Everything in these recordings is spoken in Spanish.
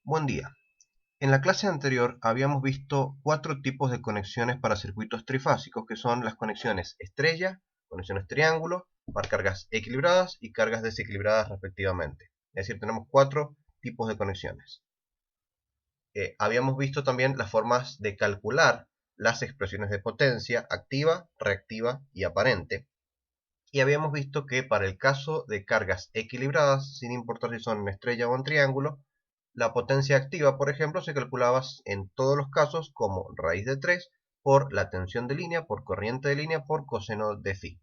Buen día. En la clase anterior habíamos visto 4 tipos de conexiones para circuitos trifásicos, que son las conexiones estrella, conexiones triángulo, para cargas equilibradas y cargas desequilibradas respectivamente. Es decir, tenemos 4 tipos de conexiones. Habíamos visto también las formas de calcular las expresiones de potencia activa, reactiva y aparente. Y habíamos visto que para el caso de cargas equilibradas, sin importar si son en estrella o en triángulo, la potencia activa, por ejemplo, se calculaba en todos los casos como raíz de 3 por la tensión de línea, por corriente de línea, por coseno de phi.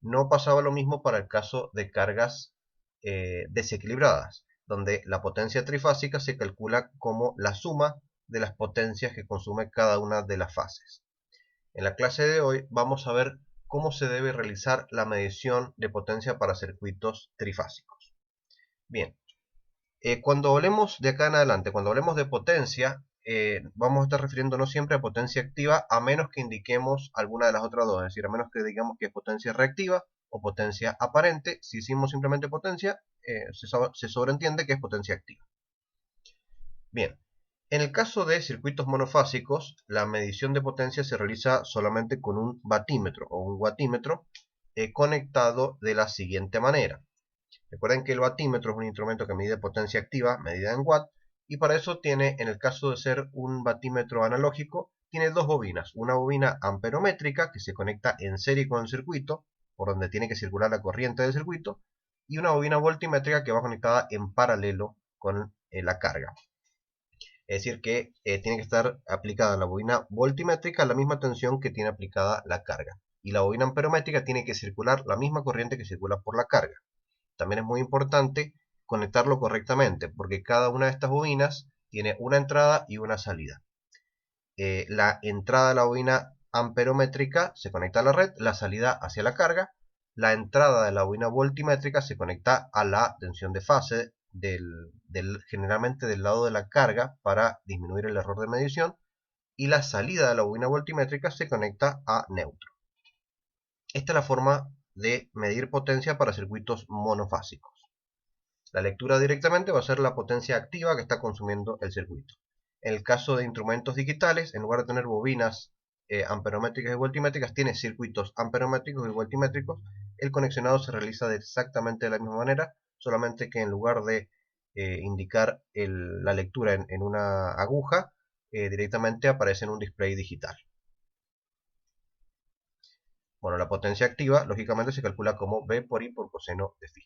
No pasaba lo mismo para el caso de cargas desequilibradas, donde la potencia trifásica se calcula como la suma de las potencias que consume cada una de las fases. En la clase de hoy vamos a ver cómo se debe realizar la medición de potencia para circuitos trifásicos. Bien, cuando hablemos de acá en adelante, cuando hablemos de potencia, vamos a estar refiriéndonos siempre a potencia activa, a menos que indiquemos alguna de las otras dos, es decir, a menos que digamos que es potencia reactiva o potencia aparente. Si decimos simplemente potencia, se sobreentiende que es potencia activa. Bien, en el caso de circuitos monofásicos, la medición de potencia se realiza solamente con un batímetro o un watímetro conectado de la siguiente manera. Recuerden que el batímetro es un instrumento que mide potencia activa medida en watt, y para eso tiene, en el caso de ser un batímetro analógico, tiene dos bobinas. Una bobina amperométrica que se conecta en serie con el circuito, por donde tiene que circular la corriente del circuito, y una bobina voltimétrica que va conectada en paralelo con la carga. Es decir, que tiene que estar aplicada la bobina voltimétrica a la misma tensión que tiene aplicada la carga. Y la bobina amperométrica tiene que circular la misma corriente que circula por la carga. También es muy importante conectarlo correctamente, porque cada una de estas bobinas tiene una entrada y una salida. La entrada de la bobina amperométrica se conecta a la red, la salida hacia la carga. La entrada de la bobina voltimétrica se conecta a la tensión de fase, generalmente del lado de la carga, para disminuir el error de medición. Y la salida de la bobina voltimétrica se conecta a neutro. Esta es la forma de medir potencia para circuitos monofásicos. La lectura directamente va a ser la potencia activa que está consumiendo el circuito. En el caso de instrumentos digitales, en lugar de tener bobinas amperométricas y voltimétricas, tiene circuitos amperométricos y voltimétricos. El conexionado se realiza exactamente de la misma manera, solamente que en lugar de indicar la lectura en una aguja, directamente aparece en un display digital. Bueno, la potencia activa, lógicamente, se calcula como V por I por coseno de phi.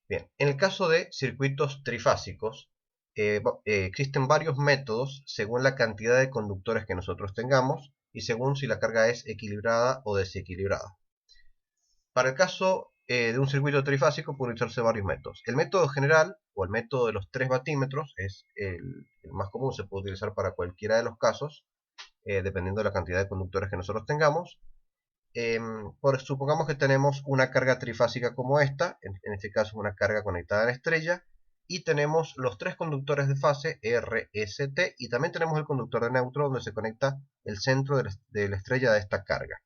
Bien, en el caso de circuitos trifásicos, existen varios métodos según la cantidad de conductores que nosotros tengamos y según si la carga es equilibrada o desequilibrada. Para el caso de un circuito trifásico pueden usarse varios métodos. El método general o el método de los 3 batímetros es el más común, se puede utilizar para cualquiera de los casos, dependiendo de la cantidad de conductores que nosotros tengamos. Supongamos que tenemos una carga trifásica como esta, en este caso una carga conectada en estrella, y tenemos los 3 conductores de fase R, S, T, y también tenemos el conductor de neutro donde se conecta el centro de la estrella de esta carga.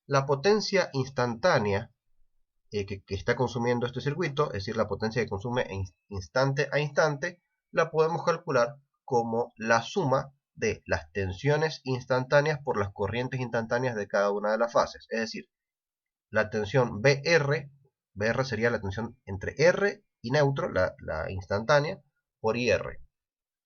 La potencia instantánea que está consumiendo este circuito, es decir, la potencia que consume instante a instante, la podemos calcular como la suma de las tensiones instantáneas por las corrientes instantáneas de cada una de las fases. Es decir, la tensión BR sería la tensión entre R y neutro, la instantánea, por IR.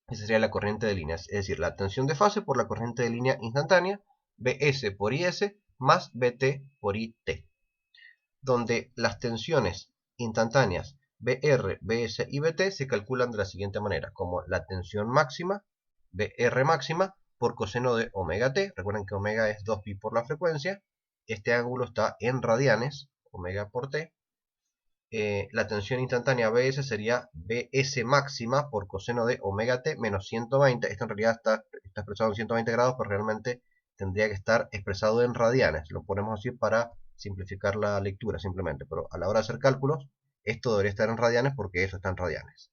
Esa sería la corriente de líneas, es decir, la tensión de fase por la corriente de línea instantánea, BS por IS más BT por IT, donde las tensiones instantáneas BR, BS y BT se calculan de la siguiente manera, como la tensión máxima, BR máxima, por coseno de omega t. Recuerden que omega es 2pi por la frecuencia. Este ángulo está en radianes, omega por t. La tensión instantánea BS sería BS máxima por coseno de omega t menos 120. Esto en realidad está expresado en 120 grados, pero realmente tendría que estar expresado en radianes. Lo ponemos así para simplificar la lectura simplemente, pero a la hora de hacer cálculos, esto debería estar en radianes porque eso está en radianes.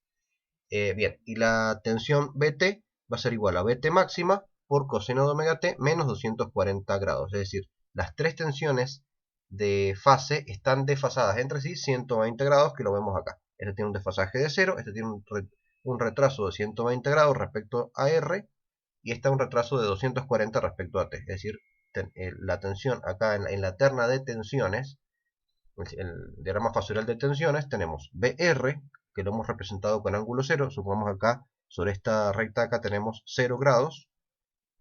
Bien, y la tensión BT va a ser igual a BT máxima por coseno de omega t menos 240 grados. Es decir, las 3 tensiones de fase están desfasadas entre sí 120 grados, que lo vemos acá. Este tiene un desfasaje de 0, este tiene un retraso de 120 grados respecto a R, y este un retraso de 240 respecto a T. Es decir, la tensión acá en la terna de tensiones, el diagrama fasorial de tensiones, tenemos BR, que lo hemos representado con ángulo 0, supongamos acá, sobre esta recta acá tenemos 0 grados,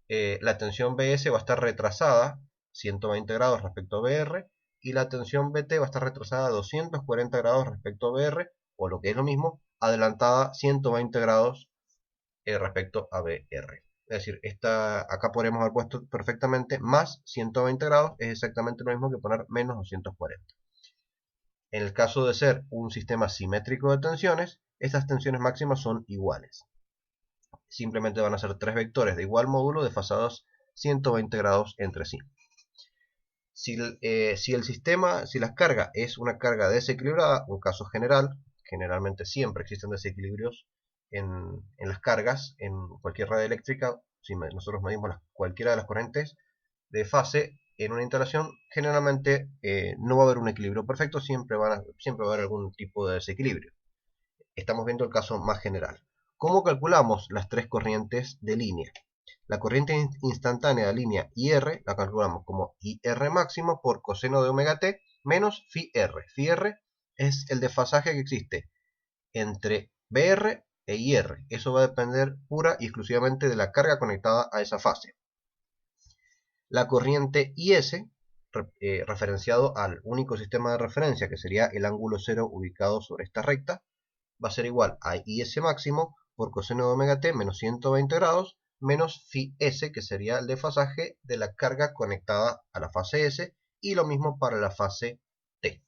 la tensión BS va a estar retrasada 120 grados respecto a BR, y la tensión BT va a estar retrasada 240 grados respecto a BR, o lo que es lo mismo, adelantada 120 grados respecto a BR. Es decir, acá podríamos haber puesto perfectamente más 120 grados, es exactamente lo mismo que poner menos 240. En el caso de ser un sistema simétrico de tensiones, estas tensiones máximas son iguales. Simplemente van a ser tres vectores de igual módulo desfasados 120 grados entre sí. Si la carga es una carga desequilibrada, un caso general, generalmente siempre existen desequilibrios en las cargas, en cualquier red eléctrica, si nosotros medimos cualquiera de las corrientes de fase en una instalación, generalmente no va a haber un equilibrio perfecto, siempre va a haber algún tipo de desequilibrio. Estamos viendo el caso más general. ¿Cómo calculamos las tres corrientes de línea? La corriente instantánea de línea IR la calculamos como IR máximo por coseno de omega t menos phi r. Phi r es el desfasaje que existe entre BR e IR. Eso va a depender pura y exclusivamente de la carga conectada a esa fase. La corriente IS, referenciado al único sistema de referencia que sería el ángulo 0 ubicado sobre esta recta, va a ser igual a IS máximo por coseno de omega t menos 120 grados menos phi s, que sería el desfasaje de la carga conectada a la fase S, y lo mismo para la fase T.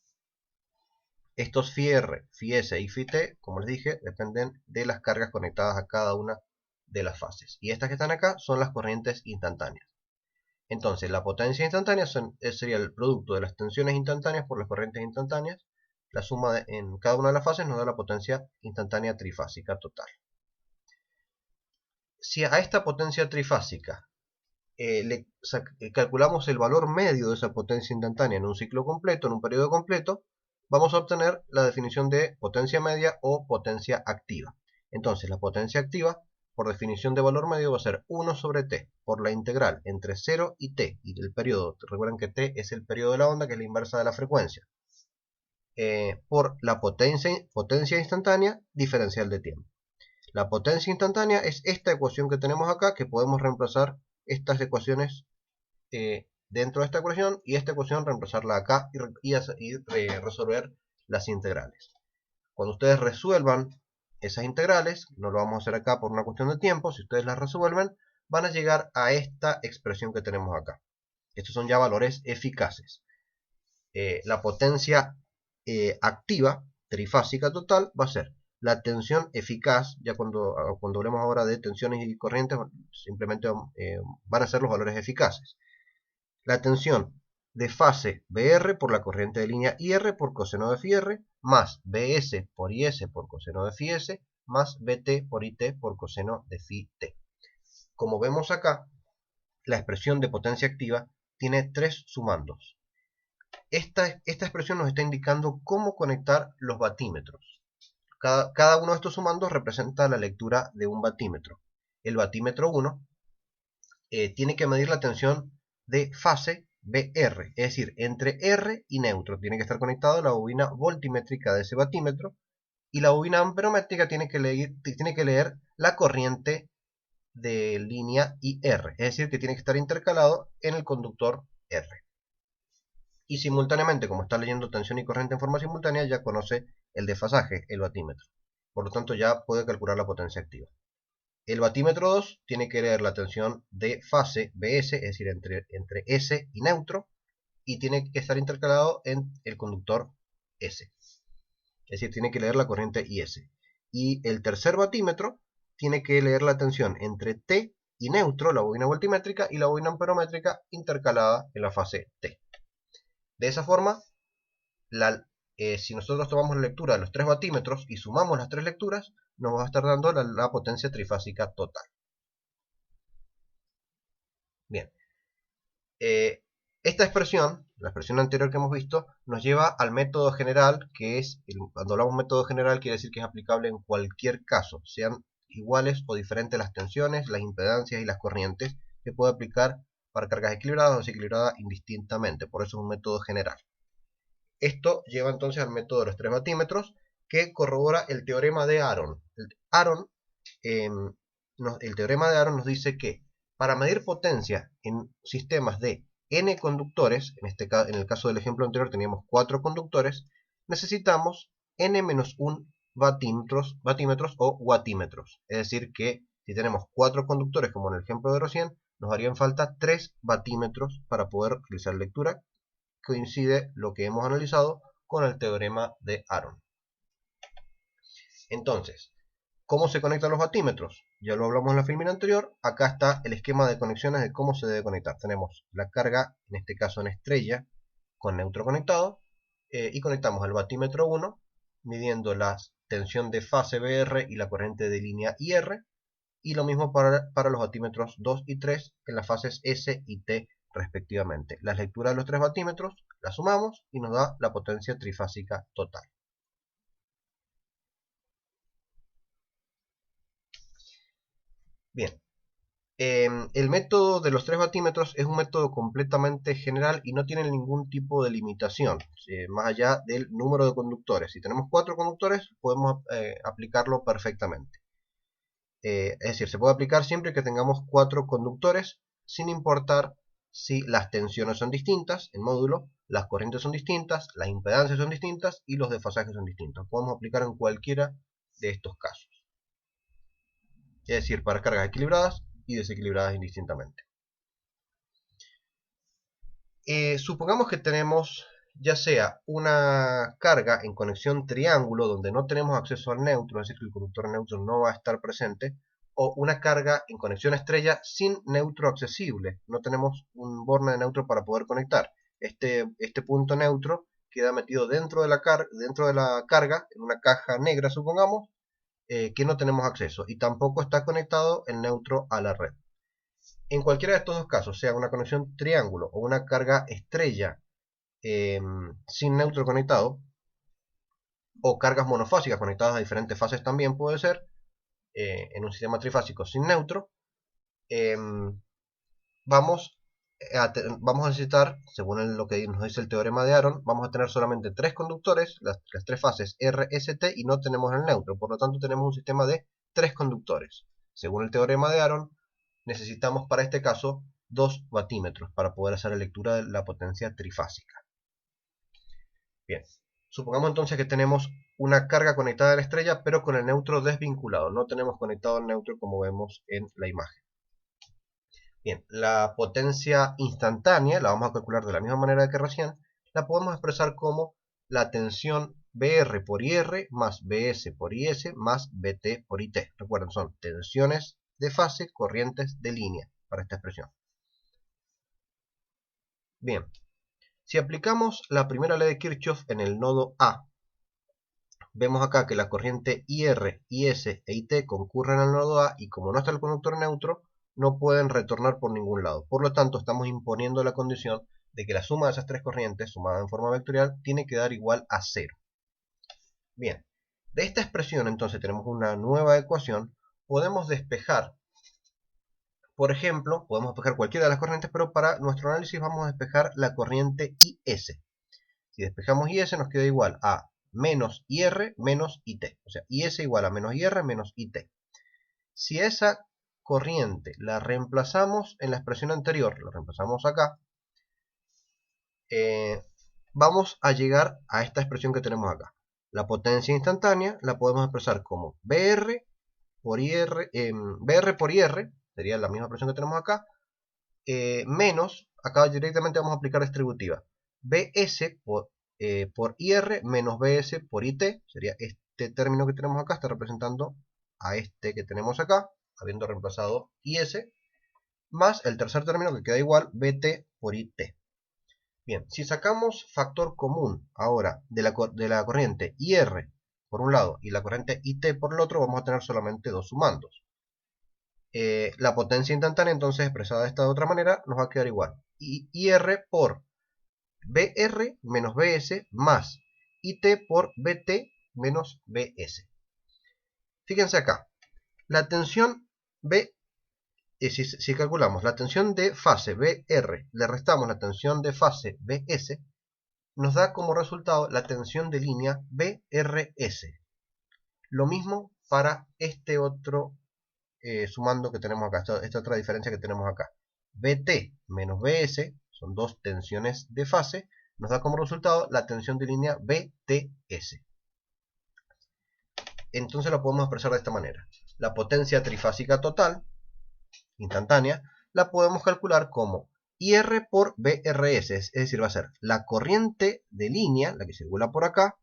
Estos phi r, phi s y phi t, como les dije, dependen de las cargas conectadas a cada una de las fases. Y estas que están acá son las corrientes instantáneas. Entonces, la potencia instantánea sería el producto de las tensiones instantáneas por las corrientes instantáneas. La suma en cada una de las fases nos da la potencia instantánea trifásica total. Si a esta potencia trifásica calculamos el valor medio de esa potencia instantánea en un ciclo completo, en un periodo completo, vamos a obtener la definición de potencia media o potencia activa. Entonces, la potencia activa, por definición de valor medio, va a ser 1 sobre t por la integral entre 0 y t, y el periodo, recuerden que t es el periodo de la onda, que es la inversa de la frecuencia, por la potencia instantánea diferencial de tiempo. La potencia instantánea es esta ecuación que tenemos acá, que podemos reemplazar estas ecuaciones dentro de esta ecuación, y esta ecuación reemplazarla acá y resolver las integrales. Cuando ustedes resuelvan esas integrales, no lo vamos a hacer acá por una cuestión de tiempo, si ustedes las resuelven, van a llegar a esta expresión que tenemos acá. Estos son ya valores eficaces. La potencia activa, trifásica total, va a ser la tensión eficaz. Ya cuando hablemos ahora de tensiones y corrientes, simplemente van a ser los valores eficaces. La tensión de fase BR por la corriente de línea IR por coseno de phi r, más BS por IS por coseno de phi s, más BT por IT por coseno de phi t. Como vemos acá, la expresión de potencia activa tiene tres sumandos. Esta expresión nos está indicando cómo conectar los batímetros. Cada uno de estos sumandos representa la lectura de un batímetro. El batímetro 1 tiene que medir la tensión de fase BR, es decir, entre R y neutro. Tiene que estar conectado a la bobina voltimétrica de ese batímetro, y la bobina amperométrica tiene que leer la corriente de línea IR, es decir, que tiene que estar intercalado en el conductor R. Y simultáneamente, como está leyendo tensión y corriente en forma simultánea, ya conoce el desfasaje, el batímetro. Por lo tanto, ya puede calcular la potencia activa. El batímetro 2 tiene que leer la tensión de fase BS, es decir, entre S y neutro, y tiene que estar intercalado en el conductor S. Es decir, tiene que leer la corriente IS. Y el tercer batímetro tiene que leer la tensión entre T y neutro, la bobina voltimétrica, y la bobina amperométrica intercalada en la fase T. De esa forma, si nosotros tomamos la lectura de los tres batímetros y sumamos las tres lecturas, nos va a estar dando la potencia trifásica total. Bien. Esta expresión la expresión anterior que hemos visto, nos lleva al método general, que es, cuando hablamos de método general, quiere decir que es aplicable en cualquier caso, sean iguales o diferentes las tensiones, las impedancias y las corrientes, que puede aplicar para cargas equilibradas o desequilibradas indistintamente, por eso es un método general. Esto lleva entonces al método de los 3 batímetros, que corrobora el teorema de Aron. El teorema de Aron nos dice que para medir potencia en sistemas de n conductores, en el caso del ejemplo anterior teníamos 4 conductores, necesitamos n-1 batímetros o watímetros. Es decir que si tenemos 4 conductores como en el ejemplo de recién, nos harían falta 3 batímetros para poder realizar lectura. Coincide lo que hemos analizado con el teorema de Aron. Entonces, ¿cómo se conectan los batímetros? Ya lo hablamos en la filmina anterior. Acá está el esquema de conexiones de cómo se debe conectar. Tenemos la carga, en este caso en estrella, con neutro conectado. Y conectamos el batímetro 1, midiendo la tensión de fase BR y la corriente de línea IR. Y lo mismo para los batímetros 2 y 3 en las fases S y T respectivamente. Las lecturas de los 3 batímetros las sumamos y nos da la potencia trifásica total. Bien, el método de los 3 batímetros es un método completamente general y no tiene ningún tipo de limitación, más allá del número de conductores. Si tenemos 4 conductores, podemos aplicarlo perfectamente. Es decir, se puede aplicar siempre que tengamos 4 conductores, sin importar si las tensiones son distintas en módulo, las corrientes son distintas, las impedancias son distintas y los desfasajes son distintos. Podemos aplicar en cualquiera de estos casos. Es decir, para cargas equilibradas y desequilibradas indistintamente. Supongamos que tenemos ya sea una carga en conexión triángulo donde no tenemos acceso al neutro, es decir, que el conductor neutro no va a estar presente, o una carga en conexión estrella sin neutro accesible. No tenemos un borne de neutro para poder conectar. Este punto neutro queda metido dentro de la carga, en una caja negra, supongamos, que no tenemos acceso. Y tampoco está conectado el neutro a la red. En cualquiera de estos dos casos, sea una conexión triángulo o una carga estrella sin neutro conectado, o cargas monofásicas conectadas a diferentes fases también puede ser, en un sistema trifásico sin neutro, vamos a necesitar, según lo que nos dice el teorema de Aron, vamos a tener solamente 3 conductores, las 3 fases R, S, T, y no tenemos el neutro. Por lo tanto tenemos un sistema de 3 conductores. Según el teorema de Aron, necesitamos para este caso 2 batímetros para poder hacer la lectura de la potencia trifásica. Bien, supongamos entonces que tenemos una carga conectada a la estrella, pero con el neutro desvinculado. No tenemos conectado el neutro como vemos en la imagen. Bien, la potencia instantánea, la vamos a calcular de la misma manera que recién, la podemos expresar como la tensión BR por IR más BS por IS más BT por IT. Recuerden, son tensiones de fase, corrientes de línea para esta expresión. Bien, si aplicamos la primera ley de Kirchhoff en el nodo A, vemos acá que la corriente IR, IS e IT concurren al nodo A y como no está el conductor neutro, no pueden retornar por ningún lado. Por lo tanto, estamos imponiendo la condición de que la suma de esas 3 corrientes, sumada en forma vectorial, tiene que dar igual a 0. Bien, de esta expresión entonces tenemos una nueva ecuación. Podemos despejar, por ejemplo, podemos despejar cualquiera de las corrientes, pero para nuestro análisis vamos a despejar la corriente IS. Si despejamos IS nos queda igual a menos IR menos IT. O sea, IS igual a menos IR menos IT. Si esa corriente la reemplazamos en la expresión anterior, la reemplazamos acá, vamos a llegar a esta expresión que tenemos acá. La potencia instantánea la podemos expresar como BR por IR, sería la misma expresión que tenemos acá, menos, acá directamente vamos a aplicar distributiva, BS por IR menos BS por IT, sería este término que tenemos acá, está representando a este que tenemos acá, habiendo reemplazado IS, más el tercer término que queda igual, BT por IT. Bien, si sacamos factor común ahora de la corriente IR por un lado y la corriente IT por el otro, vamos a tener solamente dos sumandos. La potencia instantánea entonces expresada de esta otra manera nos va a quedar igual. IR por BR menos BS más IT por BT menos BS. Fíjense acá, la tensión B, si calculamos la tensión de fase BR, le restamos la tensión de fase BS, nos da como resultado la tensión de línea BRS. Lo mismo para este otro sumando que tenemos acá, esta otra diferencia que tenemos acá. BT menos BS, son dos tensiones de fase, nos da como resultado la tensión de línea BTS. Entonces lo podemos expresar de esta manera. La potencia trifásica total, instantánea, la podemos calcular como IR por BRS, es decir, va a ser la corriente de línea, la que circula por acá,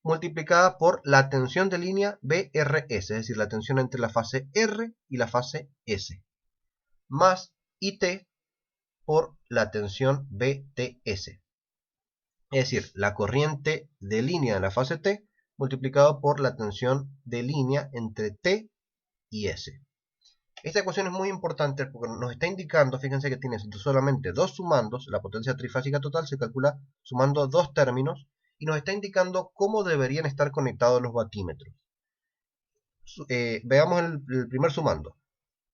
multiplicada por la tensión de línea BRS, es decir, la tensión entre la fase R y la fase S, más IT por la tensión BTS, es decir, la corriente de línea en la fase T multiplicado por la tensión de línea entre T y S. Esta ecuación es muy importante porque nos está indicando, fíjense que tiene solamente dos sumandos, la potencia trifásica total se calcula sumando dos términos, y nos está indicando cómo deberían estar conectados los batímetros. Veamos el primer sumando.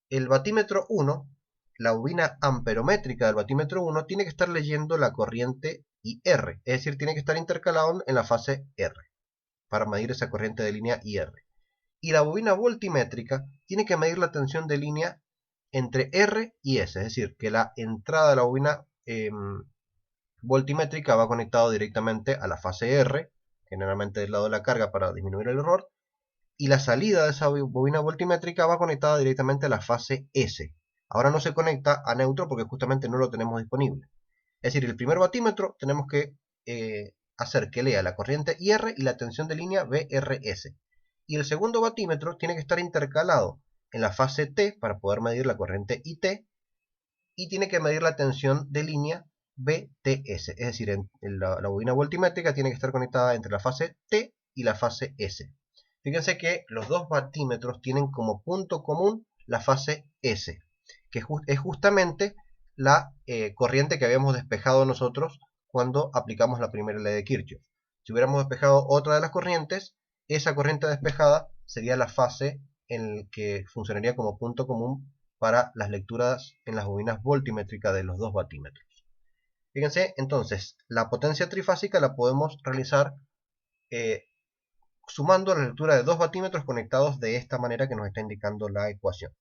El batímetro 1, la bobina amperométrica del batímetro 1, tiene que estar leyendo la corriente IR, es decir, tiene que estar intercalado en la fase R, para medir esa corriente de línea IR. Y la bobina voltimétrica tiene que medir la tensión de línea entre R y S, es decir, que la entrada de la bobina voltimétrica va conectado directamente a la fase R, generalmente del lado de la carga para disminuir el error, y la salida de esa bobina voltimétrica va conectada directamente a la fase S. Ahora no se conecta a neutro porque justamente no lo tenemos disponible. Es decir, el primer batímetro tenemos que hacer que lea la corriente IR y la tensión de línea BRS. Y el segundo batímetro tiene que estar intercalado en la fase T para poder medir la corriente IT, y tiene que medir la tensión de línea BTS, es decir, la bobina voltimétrica tiene que estar conectada entre la fase T y la fase S. Fíjense que los dos batímetros tienen como punto común la fase S, que es justamente la corriente que habíamos despejado nosotros cuando aplicamos la primera ley de Kirchhoff. Si hubiéramos despejado otra de las corrientes, esa corriente despejada sería la fase en la que funcionaría como punto común para las lecturas en las bobinas voltimétricas de los dos batímetros. Fíjense, entonces, la potencia trifásica la podemos realizar sumando la lectura de dos batímetros conectados de esta manera que nos está indicando la ecuación.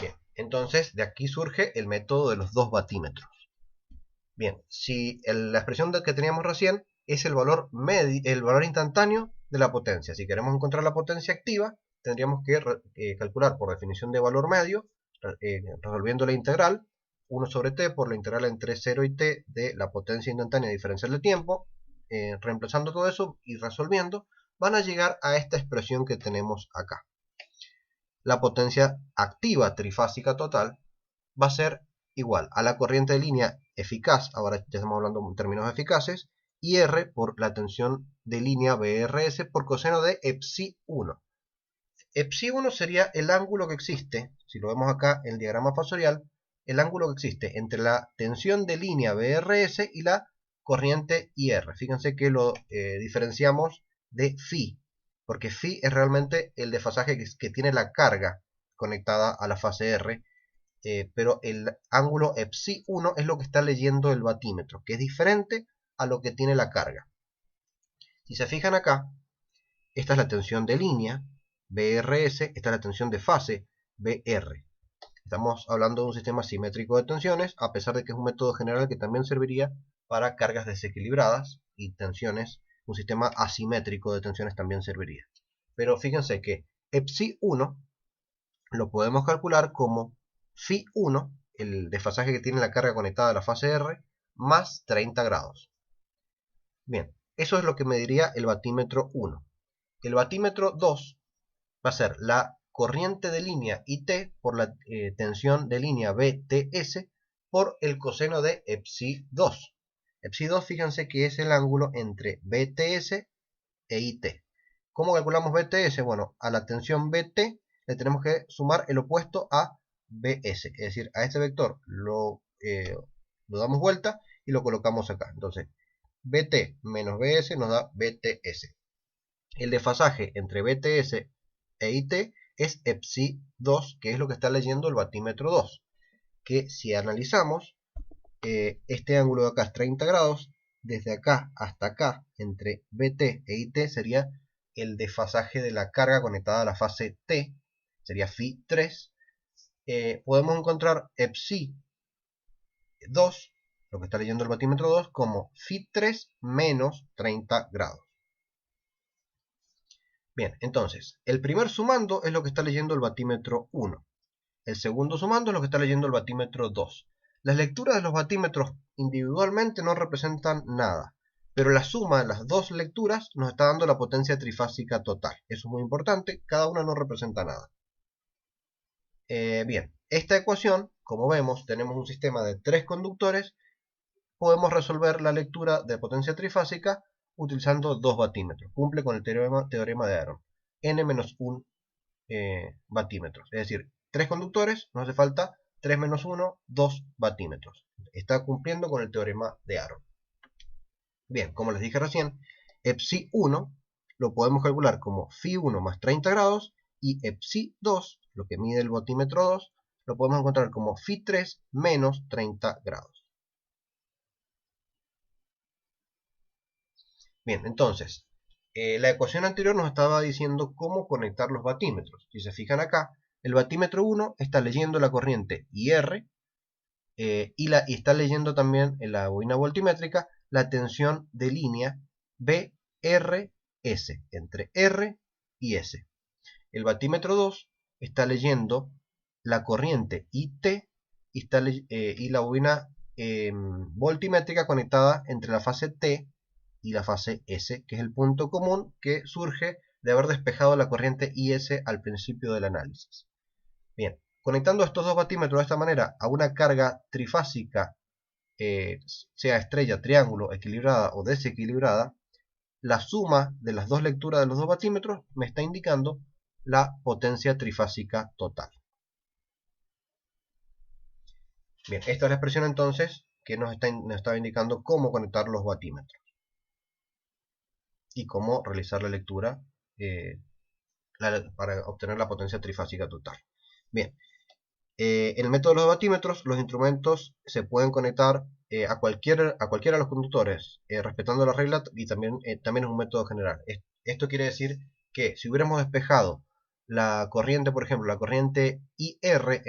Bien, entonces de aquí surge el método de los dos batímetros. Bien, si la expresión que teníamos recién es el valor instantáneo de la potencia. Si queremos encontrar la potencia activa, tendríamos que calcular por definición de valor medio, resolviendo la integral, 1 sobre t por la integral entre 0 y t de la potencia instantánea diferencial de tiempo. Reemplazando todo eso y resolviendo, van a llegar a esta expresión que tenemos acá. La potencia activa trifásica total va a ser igual a la corriente de línea eficaz, ahora ya estamos hablando en términos eficaces, IR por la tensión de línea BRS por coseno de epsi1. Epsi1 sería el ángulo que existe, si lo vemos acá en el diagrama fasorial, el ángulo que existe entre la tensión de línea BRS y la corriente IR. Fíjense que lo diferenciamos de Φ, porque Φ es realmente el desfasaje que tiene la carga conectada a la fase R, pero el ángulo epsi1 es lo que está leyendo el batímetro, que es diferente a lo que tiene la carga. Si se fijan acá, esta es la tensión de línea, BRS, esta es la tensión de fase, BR. Estamos hablando de un sistema simétrico de tensiones, a pesar de que es un método general que también serviría para cargas desequilibradas y tensiones. Un sistema asimétrico de tensiones también serviría. Pero fíjense que epsi1 lo podemos calcular como Φ1, el desfasaje que tiene la carga conectada a la fase R, más 30 grados. Bien, eso es lo que mediría el batímetro 1. El batímetro 2 va a ser la corriente de línea IT por la tensión de línea BTS por el coseno de epsi2. Epsi2, fíjense que es el ángulo entre BTS e IT. ¿Cómo calculamos BTS? Bueno, a la tensión BT le tenemos que sumar el opuesto a BS, es decir, a este vector lo lo damos vuelta y lo colocamos acá. Entonces, BT menos BS nos da BTS. El desfasaje entre BTS e IT es EPSI2, que es lo que está leyendo el batímetro 2. Que si analizamos, este ángulo de acá es 30 grados, desde acá hasta acá, entre BT e IT, sería el desfasaje de la carga conectada a la fase T, sería Φ3. Podemos encontrar EPSI2, lo que está leyendo el batímetro 2, como Φ3 menos 30 grados. Bien, entonces, el primer sumando es lo que está leyendo el batímetro 1. El segundo sumando es lo que está leyendo el batímetro 2. Las lecturas de los batímetros individualmente no representan nada, pero la suma de las dos lecturas nos está dando la potencia trifásica total. Eso es muy importante, cada una no representa nada. Bien, esta ecuación, como vemos, tenemos un sistema de 3 conductores. Podemos resolver la lectura de potencia trifásica utilizando 2 batímetros. Cumple con el teorema de Aaron. N-1 batímetros. Es decir, 3 conductores, nos hace falta 3 menos 1, 2 batímetros. Está cumpliendo con el teorema de Aaron. Bien, como les dije recién, EPSI1 lo podemos calcular como Φ1 más 30 grados y EPSI2, lo que mide el batímetro 2, lo podemos encontrar como Φ3 menos 30 grados. Bien, entonces, la ecuación anterior nos estaba diciendo cómo conectar los batímetros. Si se fijan acá, el batímetro 1 está leyendo la corriente IR y está leyendo también en la bobina voltimétrica la tensión de línea BRS, entre R y S. El batímetro 2 está leyendo la corriente IT y la bobina voltimétrica conectada entre la fase T y la fase S, que es el punto común que surge de haber despejado la corriente IS al principio del análisis. Bien, conectando estos dos batímetros de esta manera a una carga trifásica, sea estrella, triángulo, equilibrada o desequilibrada, la suma de las dos lecturas de los dos batímetros me está indicando la potencia trifásica total. Bien, esta es la expresión entonces que nos estaba indicando cómo conectar los batímetros y cómo realizar la lectura para obtener la potencia trifásica total. Bien, en el método de los batímetros, los instrumentos se pueden conectar a cualquiera de los conductores, respetando la regla, y también es un método general. Esto quiere decir que si hubiéramos despejado la corriente, por ejemplo, la corriente IR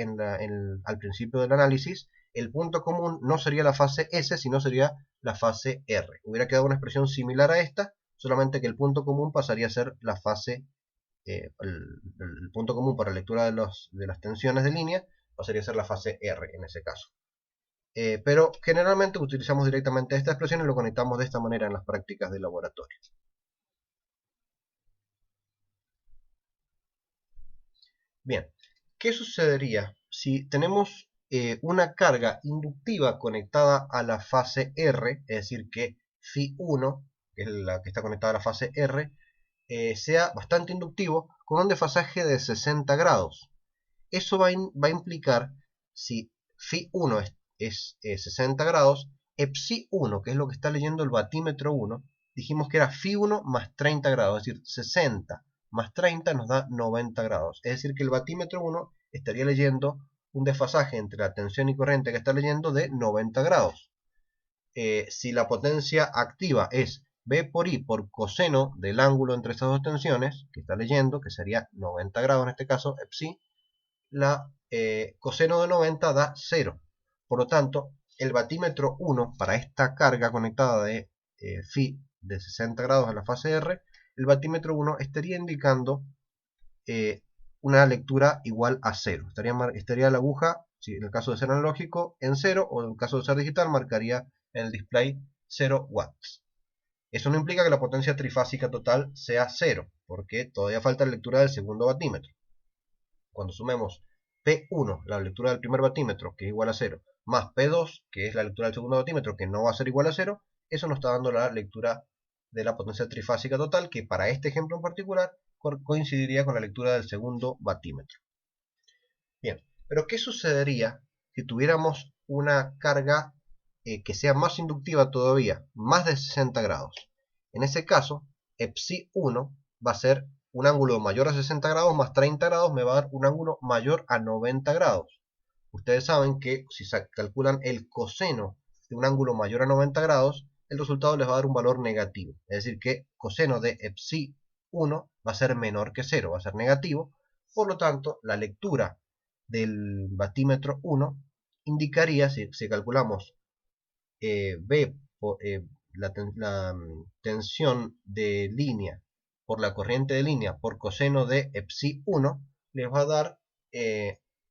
al principio del análisis, el punto común no sería la fase S, sino sería la fase R. Hubiera quedado una expresión similar a esta, solamente que el punto común pasaría a ser la fase, el punto común para lectura de las tensiones de línea pasaría a ser la fase R en ese caso. Pero generalmente utilizamos directamente esta expresión y lo conectamos de esta manera en las prácticas de laboratorio. Bien, ¿qué sucedería si tenemos una carga inductiva conectada a la fase R, es decir, que Φ1, que es la que está conectada a la fase R, sea bastante inductivo con un desfasaje de 60 grados? Eso va a implicar, si Φ1 es 60 grados, EPSI1, que es lo que está leyendo el batímetro 1, dijimos que era Φ1 más 30 grados, es decir, 60 más 30 nos da 90 grados. Es decir, que el batímetro 1 estaría leyendo un desfasaje entre la tensión y corriente que está leyendo de 90 grados. Si la potencia activa es B por I por coseno del ángulo entre estas dos tensiones, que está leyendo, que sería 90 grados en este caso, EPSI, la coseno de 90 da 0. Por lo tanto, el batímetro 1 para esta carga conectada de Φ de 60 grados a la fase R, el batímetro 1 estaría indicando una lectura igual a 0. Estaría la aguja, si en el caso de ser analógico, en 0, o en el caso de ser digital marcaría en el display 0 watts. Eso no implica que la potencia trifásica total sea 0, porque todavía falta la lectura del segundo batímetro. Cuando sumemos P1, la lectura del primer batímetro, que es igual a 0, más P2, que es la lectura del segundo batímetro, que no va a ser igual a 0, eso nos está dando la lectura de la potencia trifásica total, que para este ejemplo en particular coincidiría con la lectura del segundo batímetro. Bien, pero ¿qué sucedería si tuviéramos una carga que sea más inductiva todavía, más de 60 grados. En ese caso, psi 1 va a ser un ángulo mayor a 60 grados más 30 grados me va a dar un ángulo mayor a 90 grados. Ustedes saben que si se calculan el coseno de un ángulo mayor a 90 grados, el resultado les va a dar un valor negativo. Es decir, que coseno de psi 1 va a ser menor que 0, va a ser negativo. Por lo tanto, la lectura del batímetro 1 indicaría, si calculamos B, la tensión de línea por la corriente de línea por coseno de psi 1, les va a dar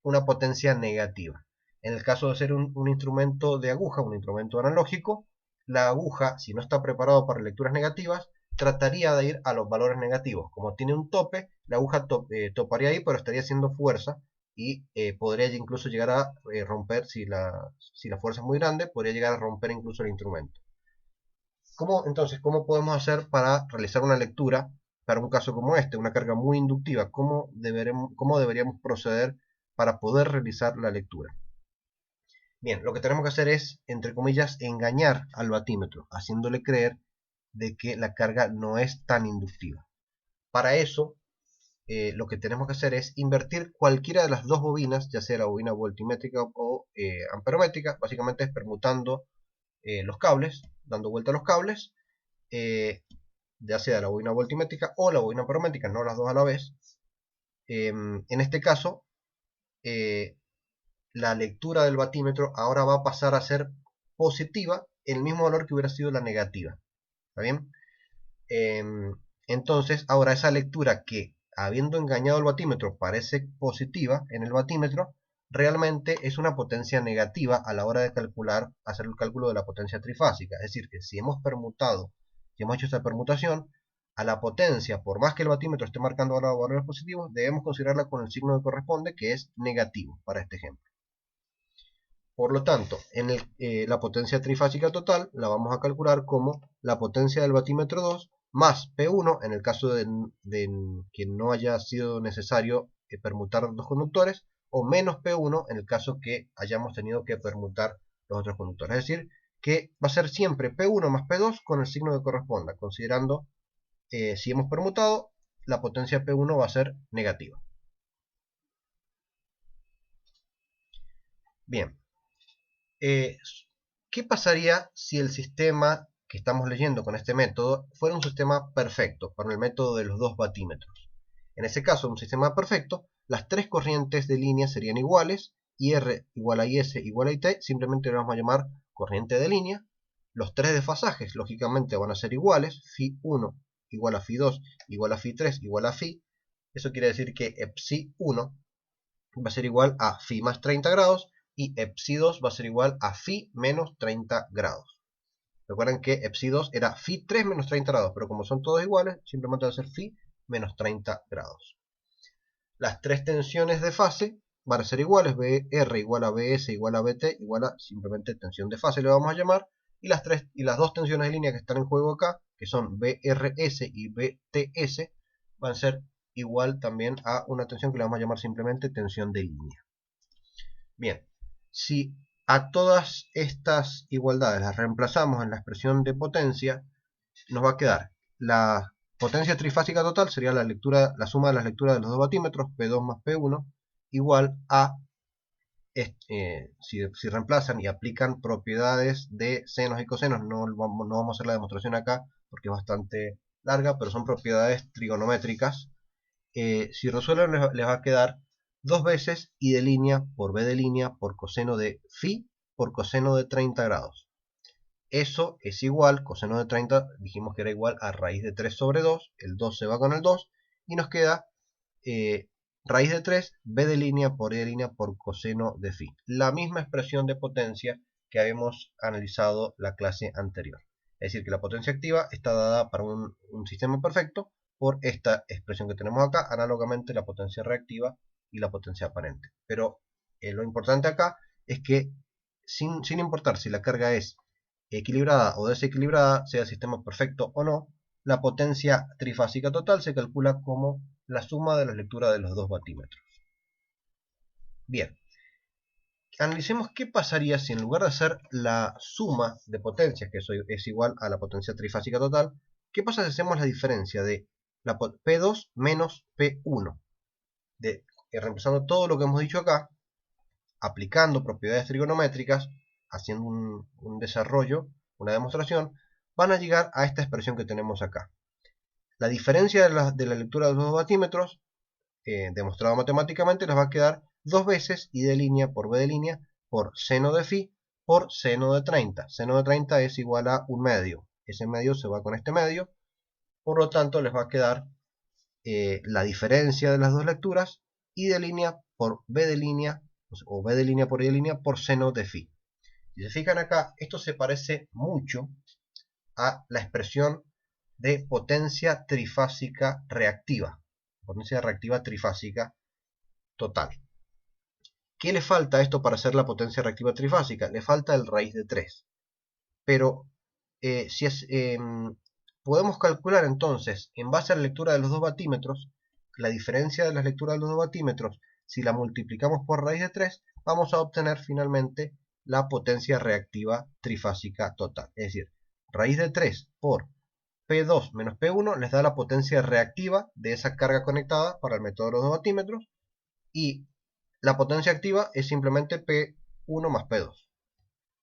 una potencia negativa. En el caso de ser un instrumento de aguja, un instrumento analógico, la aguja, si no está preparado para lecturas negativas, trataría de ir a los valores negativos. Como tiene un tope, la aguja toparía ahí, pero estaría haciendo fuerza y podría incluso llegar a romper, si la fuerza es muy grande, podría llegar a romper incluso el instrumento. Entonces, ¿cómo podemos hacer para realizar una lectura para un caso como este, una carga muy inductiva? ¿Cómo deberíamos proceder para poder realizar la lectura? Bien, lo que tenemos que hacer es, entre comillas, engañar al batímetro, haciéndole creer de que la carga no es tan inductiva. Para eso, lo que tenemos que hacer es invertir cualquiera de las dos bobinas, ya sea la bobina voltimétrica o amperométrica, básicamente es permutando los cables, dando vuelta a los cables, ya sea la bobina voltimétrica o la bobina amperométrica, no las dos a la vez. En este caso, la lectura del batímetro ahora va a pasar a ser positiva, el mismo valor que hubiera sido la negativa. ¿Está bien? Entonces, ahora esa lectura que, habiendo engañado el batímetro, parece positiva en el batímetro, realmente es una potencia negativa a la hora de hacer el cálculo de la potencia trifásica. Es decir, que si hemos permutado, si hemos hecho esta permutación, a la potencia, por más que el batímetro esté marcando ahora valores positivos, debemos considerarla con el signo que corresponde, que es negativo para este ejemplo. Por lo tanto, la potencia trifásica total la vamos a calcular como la potencia del batímetro 2 más P1, en el caso de que no haya sido necesario permutar dos conductores, o menos P1 en el caso que hayamos tenido que permutar los otros conductores. Es decir, que va a ser siempre P1 más P2 con el signo que corresponda, considerando si hemos permutado, la potencia P1 va a ser negativa. Bien. ¿Qué pasaría si el sistema que estamos leyendo con este método fuera un sistema perfecto, para el método de los dos batímetros? En ese caso, un sistema perfecto, las tres corrientes de línea serían iguales, IR igual a IS igual a IT, simplemente lo vamos a llamar corriente de línea. Los tres desfasajes, lógicamente, van a ser iguales, Φ1 igual a Φ2 igual a Φ3 igual a Φ. Eso quiere decir que Psi1 va a ser igual a Φ más 30 grados, y Psi2 va a ser igual a Φ menos 30 grados. Recuerden que Psi2 era Φ3 menos 30 grados, pero como son todos iguales, simplemente va a ser Φ menos 30 grados. Las tres tensiones de fase van a ser iguales, BR igual a BS igual a BT igual a simplemente tensión de fase le vamos a llamar, y las dos tensiones de línea que están en juego acá, que son BRS y BTS, van a ser igual también a una tensión que le vamos a llamar simplemente tensión de línea. Bien, si a todas estas igualdades las reemplazamos en la expresión de potencia, nos va a quedar la potencia trifásica total, sería la suma de las lecturas de los dos batímetros, P2 más P1, igual a, si reemplazan y aplican propiedades de senos y cosenos, no vamos a hacer la demostración acá porque es bastante larga, pero son propiedades trigonométricas. Si resuelven les va a quedar 2 veces I de línea por B de línea por coseno de Φ por coseno de 30 grados. Eso es igual, coseno de 30 dijimos que era igual a raíz de 3 sobre 2, el 2 se va con el 2 y nos queda raíz de 3, B de línea por I de línea por coseno de Φ. La misma expresión de potencia que habíamos analizado la clase anterior. Es decir, que la potencia activa está dada para un sistema perfecto por esta expresión que tenemos acá, análogamente la potencia reactiva y la potencia aparente. Pero lo importante acá es que sin importar si la carga es equilibrada o desequilibrada, sea sistema perfecto o no, la potencia trifásica total se calcula como la suma de las lecturas de los dos batímetros. Bien, analicemos qué pasaría si en lugar de hacer la suma de potencias, que es igual a la potencia trifásica total, ¿qué pasa si hacemos la diferencia de la P2 menos P1? Reemplazando todo lo que hemos dicho acá, aplicando propiedades trigonométricas, haciendo un desarrollo, una demostración, van a llegar a esta expresión que tenemos acá. La diferencia de la lectura de los dos batímetros, demostrado matemáticamente, les va a quedar 2 veces I de línea por B de línea por seno de phi por seno de 30. Seno de 30 es igual a un medio. Ese medio se va con este medio. Por lo tanto, les va a quedar la diferencia de las dos lecturas, I de línea por B de línea, o B de línea por I de línea por seno de phi. Si se fijan acá, esto se parece mucho a la expresión de potencia trifásica reactiva. Potencia reactiva trifásica total. ¿Qué le falta a esto para hacer la potencia reactiva trifásica? Le falta el raíz de 3. Pero podemos calcular entonces, en base a la lectura de los dos batímetros, la diferencia de las lecturas de los dos batímetros, si la multiplicamos por raíz de 3, vamos a obtener finalmente la potencia reactiva trifásica total. Es decir, raíz de 3 por P2 menos P1 les da la potencia reactiva de esa carga conectada para el método de los dos batímetros, y la potencia activa es simplemente P1 más P2,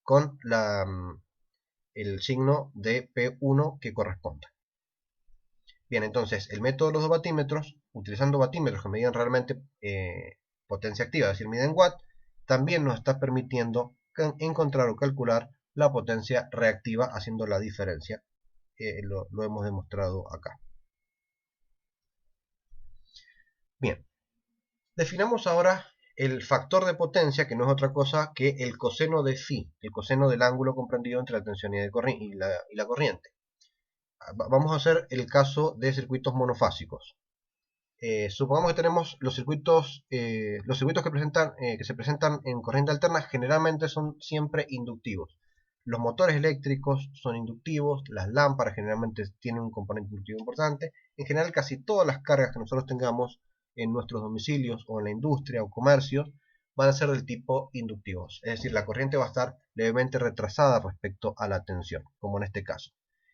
con el signo de P1 que corresponda. Bien, entonces el método de los dos batímetros, utilizando batímetros que medían realmente potencia activa, es decir, miden watt, también nos está permitiendo encontrar o calcular la potencia reactiva haciendo la diferencia. Lo hemos demostrado acá. Bien, definamos ahora el factor de potencia, que no es otra cosa que el coseno de phi, el coseno del ángulo comprendido entre la tensión y la corriente. Vamos a hacer el caso de circuitos monofásicos. Supongamos que tenemos los circuitos que se presentan en corriente alterna, generalmente son siempre inductivos. Los motores eléctricos son inductivos, las lámparas generalmente tienen un componente inductivo importante. En general, casi todas las cargas que nosotros tengamos en nuestros domicilios o en la industria o comercios van a ser del tipo inductivos. Es decir, la corriente va a estar levemente retrasada respecto a la tensión, como en este caso.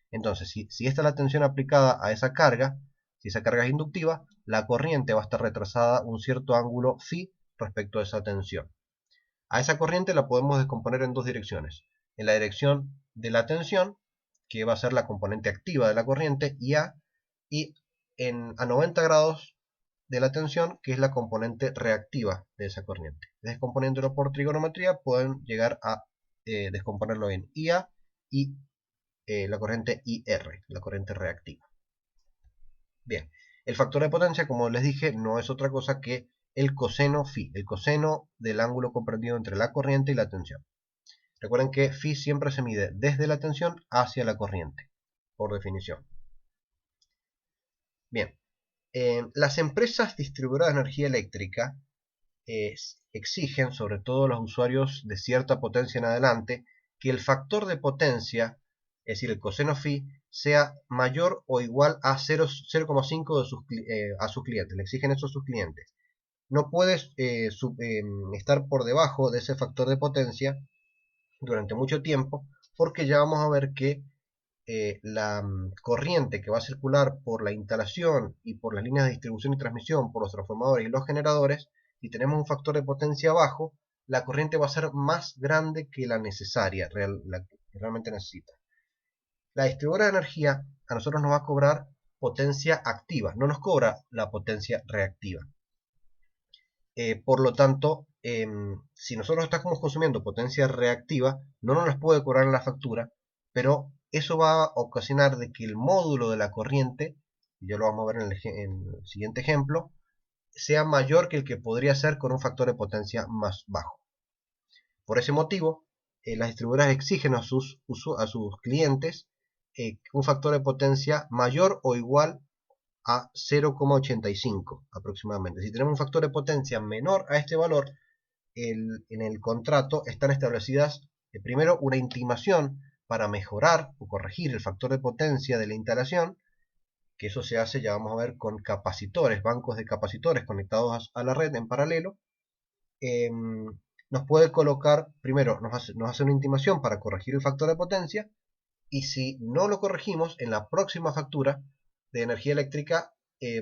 Entonces, si esta es la tensión aplicada a esa carga, si esa carga es inductiva, la corriente va a estar retrasada un cierto ángulo phi respecto a esa tensión. A esa corriente la podemos descomponer en dos direcciones. En la dirección de la tensión, que va a ser la componente activa de la corriente, y a 90 grados de la tensión, que es la componente reactiva de esa corriente. Descomponiéndolo por trigonometría, pueden llegar a descomponerlo en IA y la corriente IR, la corriente reactiva. Bien, el factor de potencia, como les dije, no es otra cosa que el coseno phi, el coseno del ángulo comprendido entre la corriente y la tensión. Recuerden que phi siempre se mide desde la tensión hacia la corriente, por definición. Bien, las empresas distribuidoras de energía eléctrica exigen, sobre todo los usuarios de cierta potencia en adelante, que el factor de potencia, es decir, el coseno phi, sea mayor o igual a 0,5 a sus clientes. Le exigen eso a sus clientes. No puedes estar por debajo de ese factor de potencia durante mucho tiempo, porque ya vamos a ver que la corriente que va a circular por la instalación y por las líneas de distribución y transmisión, por los transformadores y los generadores, si tenemos un factor de potencia bajo, la corriente va a ser más grande que la necesaria, la que realmente necesita. La distribuidora de energía a nosotros nos va a cobrar potencia activa, no nos cobra la potencia reactiva. Por lo tanto, si nosotros estamos consumiendo potencia reactiva, no nos las puede cobrar en la factura, pero eso va a ocasionar de que el módulo de la corriente, y ya lo vamos a ver en el siguiente ejemplo, sea mayor que el que podría ser con un factor de potencia más bajo. Por ese motivo, las distribuidoras exigen a sus clientes un factor de potencia mayor o igual a 0,85 aproximadamente. Si tenemos un factor de potencia menor a este valor, en el contrato están establecidas primero una intimación para mejorar o corregir el factor de potencia de la instalación, que eso se hace, ya vamos a ver, con capacitores, bancos de capacitores conectados a la red en paralelo. nos puede colocar, primero nos hace una intimación para corregir el factor de potencia, y si no lo corregimos, en la próxima factura de energía eléctrica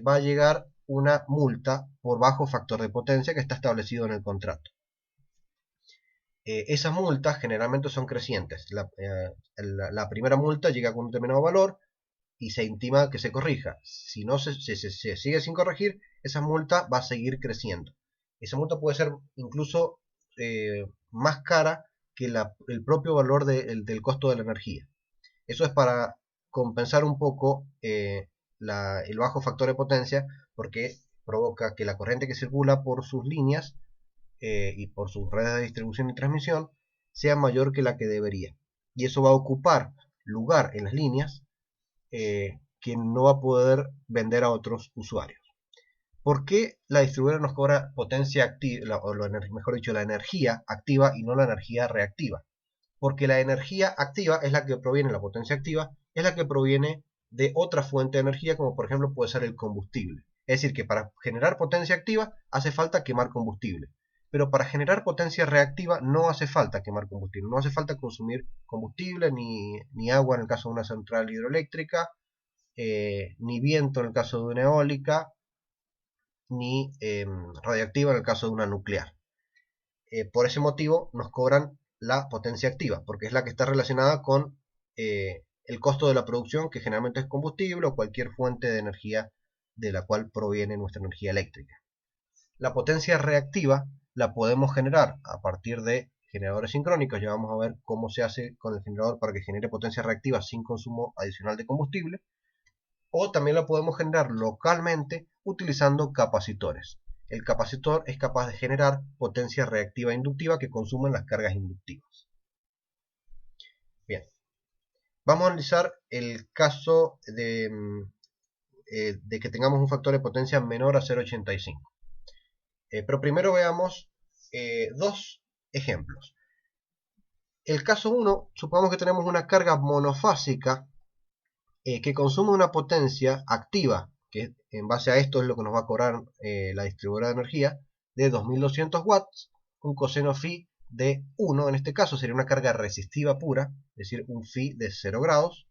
va a llegar una multa por bajo factor de potencia que está establecido en el contrato. Esas multas generalmente son crecientes. La primera multa llega con un determinado valor y se intima que se corrija. Si no se sigue sin corregir, esa multa va a seguir creciendo. Esa multa puede ser incluso más cara que el propio valor del costo de la energía. Eso es para compensar un poco el bajo factor de potencia, porque provoca que la corriente que circula por sus líneas y por sus redes de distribución y transmisión sea mayor que la que debería. Y eso va a ocupar lugar en las líneas que no va a poder vender a otros usuarios. ¿Por qué la distribuidora nos cobra potencia activa, o mejor dicho, la energía activa y no la energía reactiva? Porque la energía activa es la que proviene, la potencia activa, es la que proviene de otra fuente de energía, como por ejemplo puede ser el combustible. Es decir, que para generar potencia activa hace falta quemar combustible. Pero para generar potencia reactiva no hace falta quemar combustible, no hace falta consumir combustible ni agua en el caso de una central hidroeléctrica, ni viento en el caso de una eólica, ni radioactiva en el caso de una nuclear. Por ese motivo nos cobran la potencia activa, porque es la que está relacionada con el costo de la producción, que generalmente es combustible o cualquier fuente de energía de la cual proviene nuestra energía eléctrica. La potencia reactiva la podemos generar a partir de generadores sincrónicos. Ya vamos a ver cómo se hace con el generador para que genere potencia reactiva sin consumo adicional de combustible. O también la podemos generar localmente utilizando capacitores. El capacitor es capaz de generar potencia reactiva inductiva que consumen las cargas inductivas. Bien, vamos a analizar el caso de que tengamos un factor de potencia menor a 0,85. Pero primero veamos dos ejemplos. El caso 1, supongamos que tenemos una carga monofásica que consume una potencia activa, que en base a esto es lo que nos va a cobrar la distribuidora de energía, de 2200 watts, un coseno phi de 1, en este caso sería una carga resistiva pura, es decir, un phi de 0 grados,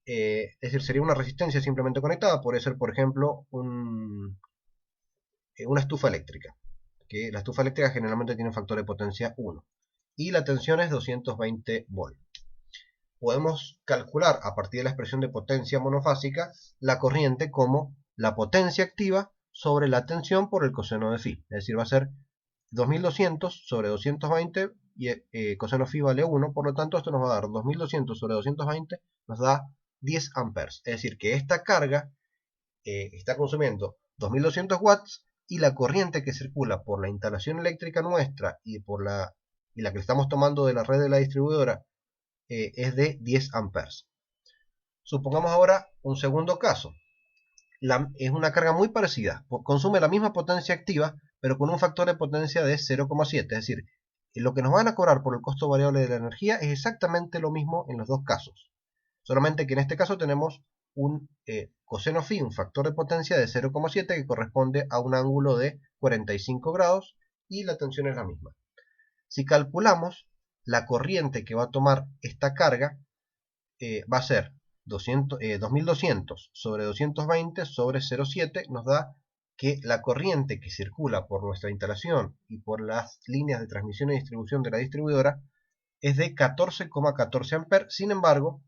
es decir, sería una resistencia simplemente conectada, podría ser, por ejemplo, una estufa eléctrica, que la estufa eléctrica generalmente tiene un factor de potencia 1, y la tensión es 220 volts. Podemos calcular a partir de la expresión de potencia monofásica la corriente como la potencia activa sobre la tensión por el coseno de phi. Es decir, va a ser 2200 sobre 220 y coseno phi vale 1. Por lo tanto, esto nos va a dar 2200 sobre 220, nos da 10 amperes. Es decir, que esta carga está consumiendo 2200 watts y la corriente que circula por la instalación eléctrica nuestra y la que estamos tomando de la red de la distribuidora es de 10 amperes. Supongamos ahora un segundo caso. Es una carga muy parecida, consume la misma potencia activa, pero con un factor de potencia de 0,7. Es decir, lo que nos van a cobrar por el costo variable de la energía es exactamente lo mismo en los dos casos. Solamente que en este caso tenemos un coseno phi, un factor de potencia de 0,7 que corresponde a un ángulo de 45 grados y la tensión es la misma. Si calculamos la corriente que va a tomar esta carga, va a ser 2200 sobre 220 sobre 0,7, nos da que la corriente que circula por nuestra instalación y por las líneas de transmisión y distribución de la distribuidora es de 14,14 amperes. Sin embargo,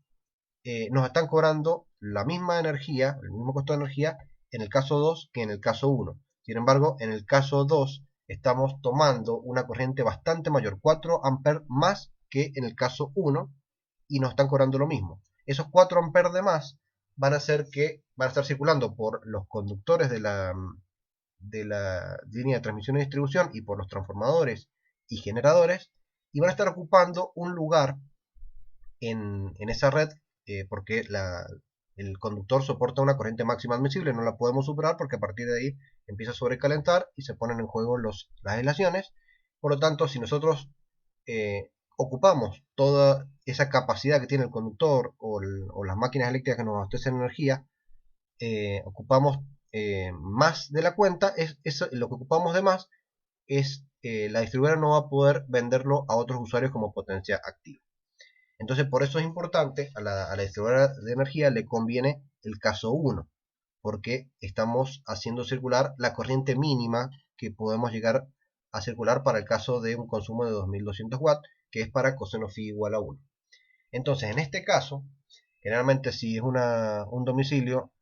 nos están cobrando la misma energía, el mismo costo de energía en el caso 2 que en el caso 1. Sin embargo, en el caso 2 estamos tomando una corriente bastante mayor, 4 amperes más que en el caso 1, y nos están cobrando lo mismo. Esos 4 amperes de más van a hacer que van a estar circulando por los conductores de la línea de transmisión y distribución y por los transformadores y generadores, y van a estar ocupando un lugar en esa red porque el conductor soporta una corriente máxima admisible, no la podemos superar porque a partir de ahí empieza a sobrecalentar y se ponen en juego las aislaciones. Por lo tanto, si nosotros ocupamos toda esa capacidad que tiene el conductor o las máquinas eléctricas que nos abastecen energía, ocupamos más de la cuenta, lo que ocupamos de más es la distribuidora no va a poder venderlo a otros usuarios como potencia activa. Entonces, por eso es importante, a la distribuidora de energía le conviene el caso 1, porque estamos haciendo circular la corriente mínima que podemos llegar a circular para el caso de un consumo de 2200 watts, que es para coseno phi igual a 1. Entonces, en este caso, generalmente si es un domicilio,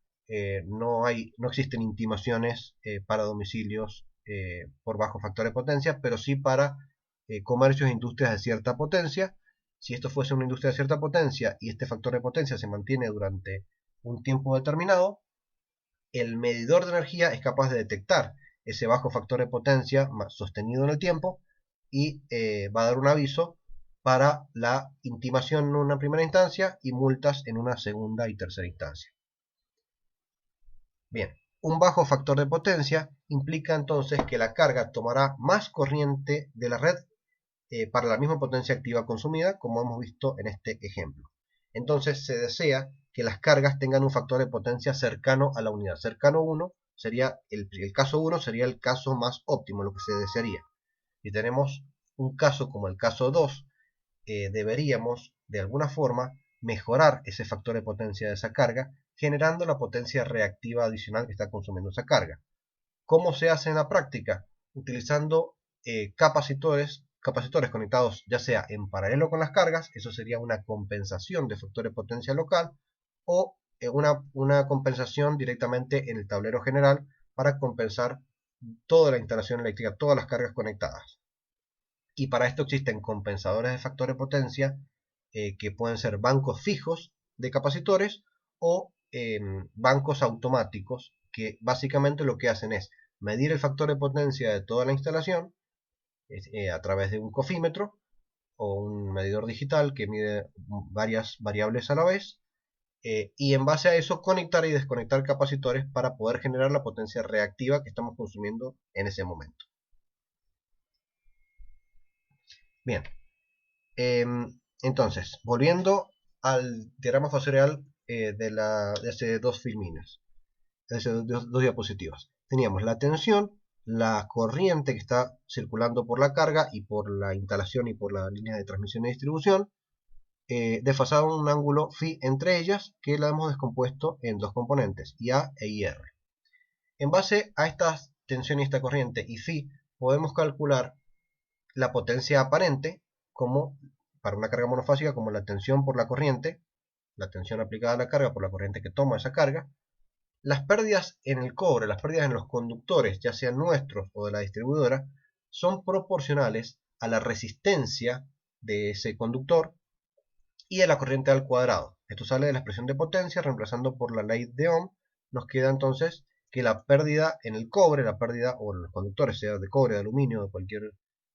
no existen intimaciones para domicilios por bajo factor de potencia, pero sí para comercios e industrias de cierta potencia. Si esto fuese una industria de cierta potencia y este factor de potencia se mantiene durante un tiempo determinado, el medidor de energía es capaz de detectar ese bajo factor de potencia sostenido en el tiempo y va a dar un aviso para la intimación en una primera instancia y multas en una segunda y tercera instancia. Bien, un bajo factor de potencia implica entonces que la carga tomará más corriente de la red para la misma potencia activa consumida, como hemos visto en este ejemplo. Entonces se desea que las cargas tengan un factor de potencia cercano a la unidad. Cercano a 1 sería el caso 1 sería el caso más óptimo, lo que se desearía. Si tenemos un caso como el caso 2, deberíamos de alguna forma mejorar ese factor de potencia de esa carga, generando la potencia reactiva adicional que está consumiendo esa carga. ¿Cómo se hace en la práctica? Utilizando capacitores conectados ya sea en paralelo con las cargas, eso sería una compensación de factor de potencia local, o una compensación directamente en el tablero general para compensar toda la instalación eléctrica, todas las cargas conectadas. Y para esto existen compensadores de factor de potencia que pueden ser bancos fijos de capacitores o bancos automáticos que básicamente lo que hacen es medir el factor de potencia de toda la instalación a través de un cofímetro o un medidor digital que mide varias variables a la vez y en base a eso conectar y desconectar capacitores para poder generar la potencia reactiva que estamos consumiendo en ese momento. Bien, entonces, volviendo al diagrama factorial de hace dos filminas, de hace dos diapositivas. Teníamos la tensión, la corriente que está circulando por la carga y por la instalación y por la línea de transmisión y distribución, desfasado en un ángulo phi entre ellas, que la hemos descompuesto en dos componentes, IA e IR. En base a esta tensión y esta corriente y phi, podemos calcular la potencia aparente como para una carga monofásica como la tensión por la corriente, la tensión aplicada a la carga por la corriente que toma esa carga. Las pérdidas en el cobre, las pérdidas en los conductores, ya sean nuestros o de la distribuidora, son proporcionales a la resistencia de ese conductor y a la corriente al cuadrado. Esto sale de la expresión de potencia, reemplazando por la ley de Ohm, nos queda entonces que la pérdida en el cobre, la pérdida o en los conductores, sea de cobre, de aluminio, de cualquier,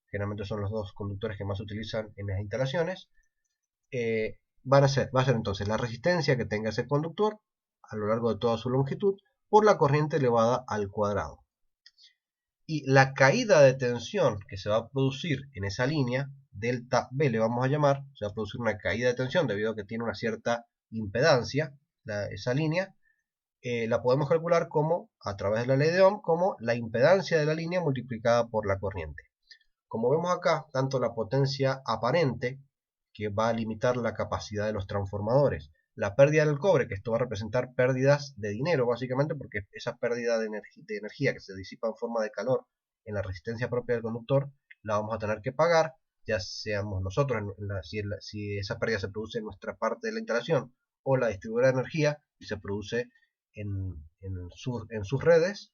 generalmente son los dos conductores que más se utilizan en las instalaciones, va a ser entonces la resistencia que tenga ese conductor a lo largo de toda su longitud por la corriente elevada al cuadrado. Y la caída de tensión que se va a producir en esa línea, delta B le vamos a llamar, se va a producir una caída de tensión debido a que tiene una cierta impedancia, esa línea, la podemos calcular como, a través de la ley de Ohm, como la impedancia de la línea multiplicada por la corriente. Como vemos acá, tanto la potencia aparente, que va a limitar la capacidad de los transformadores, la pérdida del cobre, que esto va a representar pérdidas de dinero básicamente, porque esa pérdida de energía que se disipa en forma de calor en la resistencia propia del conductor, la vamos a tener que pagar, ya seamos nosotros, si esa pérdida se produce en nuestra parte de la instalación, o la distribuidora de energía, y se produce en sus redes,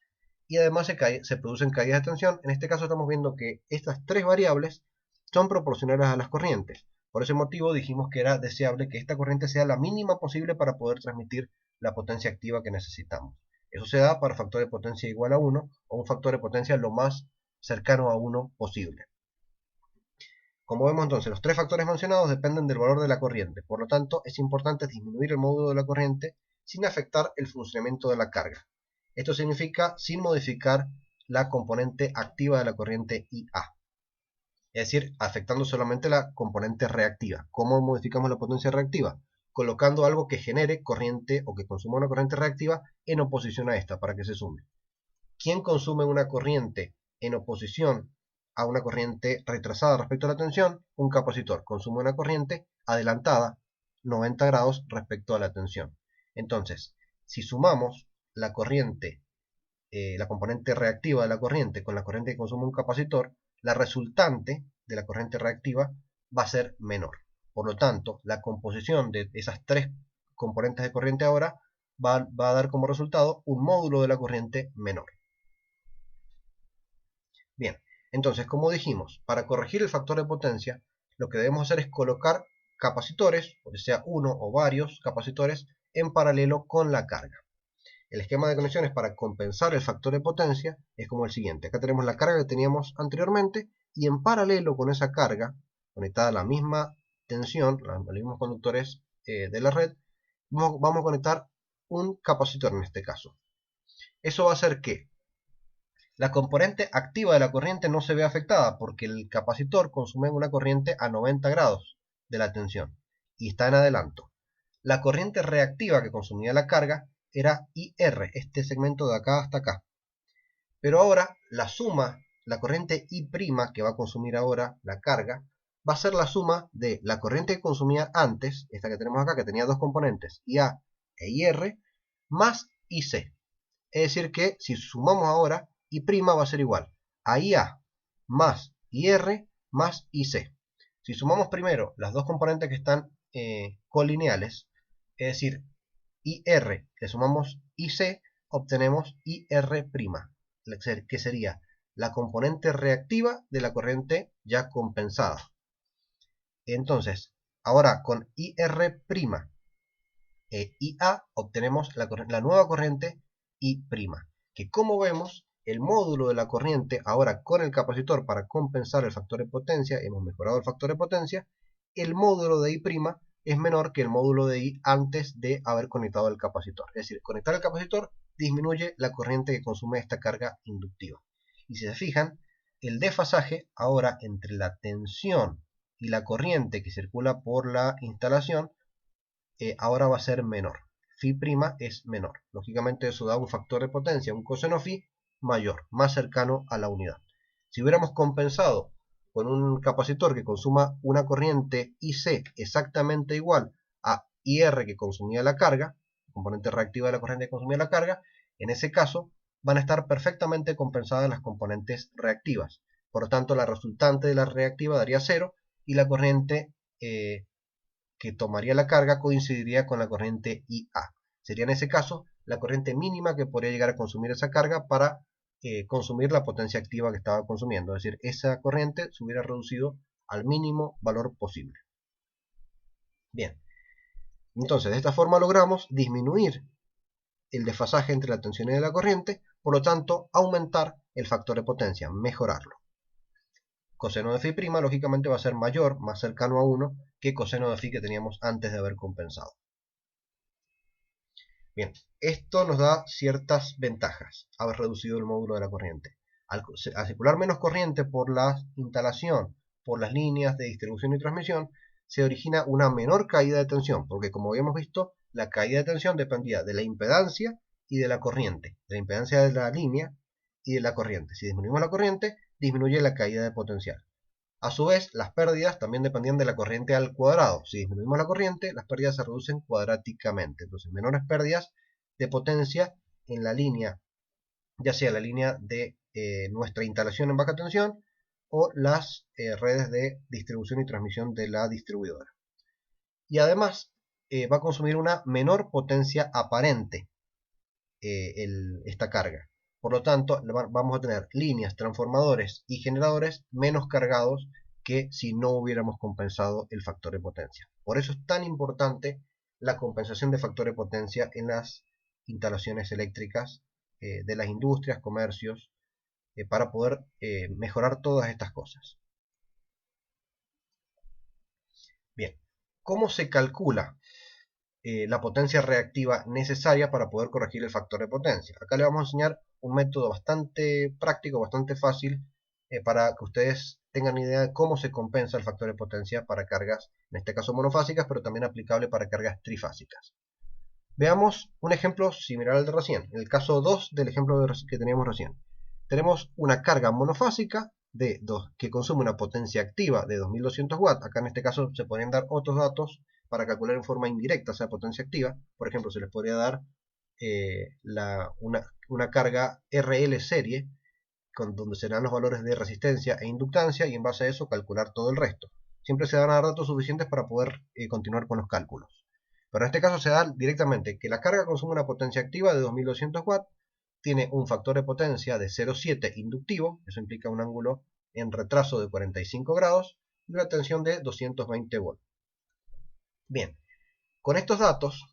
y además se producen caídas de tensión. En este caso estamos viendo que estas tres variables son proporcionales a las corrientes. Por ese motivo dijimos que era deseable que esta corriente sea la mínima posible para poder transmitir la potencia activa que necesitamos. Eso se da para factor de potencia igual a 1 o un factor de potencia lo más cercano a 1 posible. Como vemos entonces, los tres factores mencionados dependen del valor de la corriente. Por lo tanto, es importante disminuir el módulo de la corriente sin afectar el funcionamiento de la carga. Esto significa sin modificar la componente activa de la corriente IA. Es decir, afectando solamente la componente reactiva. ¿Cómo modificamos la potencia reactiva? Colocando algo que genere corriente o que consuma una corriente reactiva en oposición a esta para que se sume. ¿Quién consume una corriente en oposición a una corriente retrasada respecto a la tensión, un capacitor consume una corriente adelantada 90 grados respecto a la tensión. Entonces, si sumamos la corriente, la componente reactiva de la corriente con la corriente que consume un capacitor, la resultante de la corriente reactiva va a ser menor. Por lo tanto, la composición de esas tres componentes de corriente ahora va a dar como resultado un módulo de la corriente menor. Bien, entonces, como dijimos, para corregir el factor de potencia, lo que debemos hacer es colocar capacitores, o sea uno o varios capacitores, en paralelo con la carga. El esquema de conexiones para compensar el factor de potencia es como el siguiente. Acá tenemos la carga que teníamos anteriormente y en paralelo con esa carga, conectada a la misma tensión, los mismos conductores de la red, vamos a conectar un capacitor en este caso. Eso va a hacer que la componente activa de la corriente no se vea afectada porque el capacitor consume una corriente a 90 grados de la tensión y está en adelanto. La corriente reactiva que consumía la carga era IR, este segmento de acá hasta acá. Pero ahora la suma, la corriente I' que va a consumir ahora la carga, va a ser la suma de la corriente que consumía antes, esta que tenemos acá, que tenía dos componentes, IA e IR, más IC. Es decir que si sumamos ahora, I' va a ser igual a IA más IR más IC. Si sumamos primero las dos componentes que están colineales, es decir, IR le sumamos IC, obtenemos IR', que sería la componente reactiva de la corriente ya compensada. Entonces, ahora con IR' e IA obtenemos la nueva corriente I', que como vemos, el módulo de la corriente ahora con el capacitor para compensar el factor de potencia, hemos mejorado el factor de potencia, el módulo de I' es menor que el módulo de I antes de haber conectado el capacitor. Es decir, conectar el capacitor disminuye la corriente que consume esta carga inductiva. Y si se fijan, el desfasaje ahora entre la tensión y la corriente que circula por la instalación ahora va a ser menor. Φ' es menor. Lógicamente eso da un factor de potencia, un coseno φ mayor, más cercano a la unidad. Si hubiéramos compensado con un capacitor que consuma una corriente IC exactamente igual a IR que consumía la carga, componente reactiva de la corriente que consumía la carga, en ese caso van a estar perfectamente compensadas las componentes reactivas. Por lo tanto, la resultante de la reactiva daría 0 y la corriente que tomaría la carga coincidiría con la corriente IA. Sería en ese caso la corriente mínima que podría llegar a consumir esa carga para consumir la potencia activa que estaba consumiendo. Es decir, esa corriente se hubiera reducido al mínimo valor posible. Bien, entonces de esta forma logramos disminuir el desfasaje entre la tensión y la corriente, por lo tanto aumentar el factor de potencia, mejorarlo. Coseno de φ' lógicamente va a ser mayor, más cercano a 1, que coseno de φ que teníamos antes de haber compensado. Bien, esto nos da ciertas ventajas, haber reducido el módulo de la corriente. Al circular menos corriente por la instalación, por las líneas de distribución y transmisión, se origina una menor caída de tensión, porque como habíamos visto, la caída de tensión dependía de la impedancia y de la corriente, de la impedancia de la línea y de la corriente. Si disminuimos la corriente, disminuye la caída de potencial. A su vez, las pérdidas también dependían de la corriente al cuadrado. Si disminuimos la corriente, las pérdidas se reducen cuadráticamente. Entonces, menores pérdidas de potencia en la línea, ya sea la línea de nuestra instalación en baja tensión o las redes de distribución y transmisión de la distribuidora. Y además, va a consumir una menor potencia aparente esta carga. Por lo tanto, vamos a tener líneas, transformadores y generadores menos cargados que si no hubiéramos compensado el factor de potencia. Por eso es tan importante la compensación de factor de potencia en las instalaciones eléctricas de las industrias, comercios, para poder mejorar todas estas cosas. Bien, ¿cómo se calcula la potencia reactiva necesaria para poder corregir el factor de potencia? Acá le vamos a enseñar un método bastante práctico, bastante fácil, para que ustedes tengan idea de cómo se compensa el factor de potencia para cargas, en este caso monofásicas, pero también aplicable para cargas trifásicas. Veamos un ejemplo similar al de recién, en el caso 2 del ejemplo que teníamos recién. Tenemos una carga monofásica que consume una potencia activa de 2200 watts. Acá en este caso se pueden dar otros datos para calcular en forma indirecta esa potencia activa. Por ejemplo, se les podría dar una carga RL serie, donde serán los valores de resistencia e inductancia, y en base a eso calcular todo el resto. Siempre se van a dar datos suficientes para poder continuar con los cálculos. Pero en este caso se da directamente que la carga consume una potencia activa de 2200 watts, tiene un factor de potencia de 0,7 inductivo, eso implica un ángulo en retraso de 45 grados, y una tensión de 220 volts. Bien, con estos datos,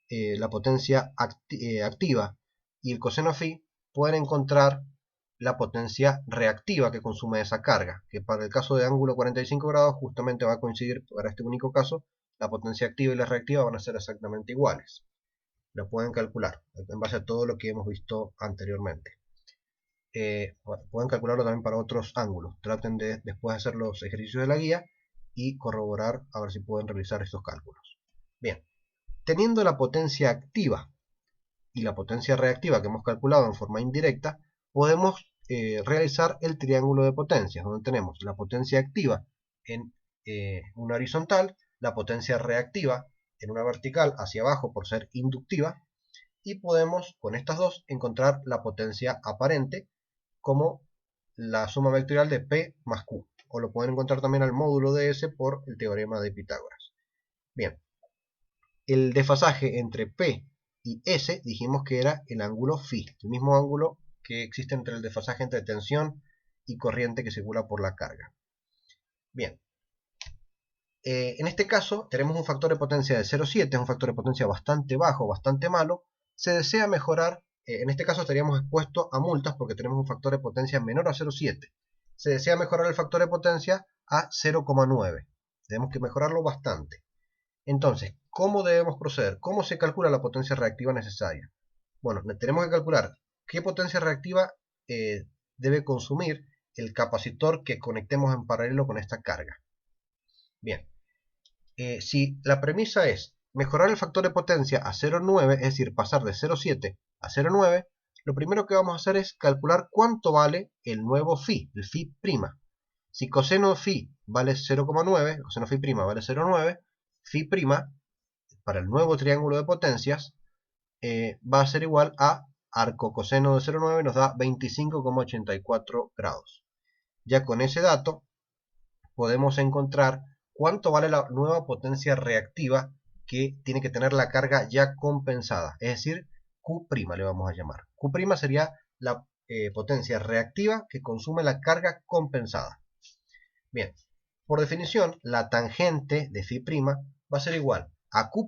la potencia activa y el coseno phi, pueden encontrar la potencia reactiva que consume esa carga, que para el caso de ángulo 45 grados justamente va a coincidir, para este único caso, la potencia activa y la reactiva van a ser exactamente iguales. Lo pueden calcular en base a todo lo que hemos visto anteriormente. Bueno, pueden calcularlo también para otros ángulos. Traten de después hacer los ejercicios de la guía y corroborar a ver si pueden realizar estos cálculos. Bien, teniendo la potencia activa y la potencia reactiva que hemos calculado en forma indirecta, podemos realizar el triángulo de potencias, donde tenemos la potencia activa en una horizontal, la potencia reactiva en una vertical hacia abajo por ser inductiva, y podemos con estas dos encontrar la potencia aparente como la suma vectorial de P más Q, o lo pueden encontrar también al módulo de S por el teorema de Pitágoras. Bien, el desfasaje entre P y S dijimos que era el ángulo phi, el mismo ángulo que existe entre el desfasaje entre tensión y corriente que circula por la carga. Bien, en este caso tenemos un factor de potencia de 0,7, es un factor de potencia bastante bajo, bastante malo. Se desea mejorar, en este caso estaríamos expuestos a multas porque tenemos un factor de potencia menor a 0,7. Se desea mejorar el factor de potencia a 0,9. Tenemos que mejorarlo bastante. Entonces, ¿cómo debemos proceder? ¿Cómo se calcula la potencia reactiva necesaria? Bueno, tenemos que calcular qué potencia reactiva debe consumir el capacitor que conectemos en paralelo con esta carga. Bien, si la premisa es mejorar el factor de potencia a 0,9, es decir, pasar de 0,7 a 0,9, lo primero que vamos a hacer es calcular cuánto vale el nuevo phi, el phi prima. Si coseno phi vale 0,9, coseno phi prima vale 0,9, phi prima, para el nuevo triángulo de potencias, va a ser igual a arco coseno de 0,9, nos da 25,84 grados. Ya con ese dato podemos encontrar cuánto vale la nueva potencia reactiva que tiene que tener la carga ya compensada, es decir, Q' le vamos a llamar. Q' sería la potencia reactiva que consume la carga compensada. Bien, por definición, la tangente de phi' va a ser igual a Q'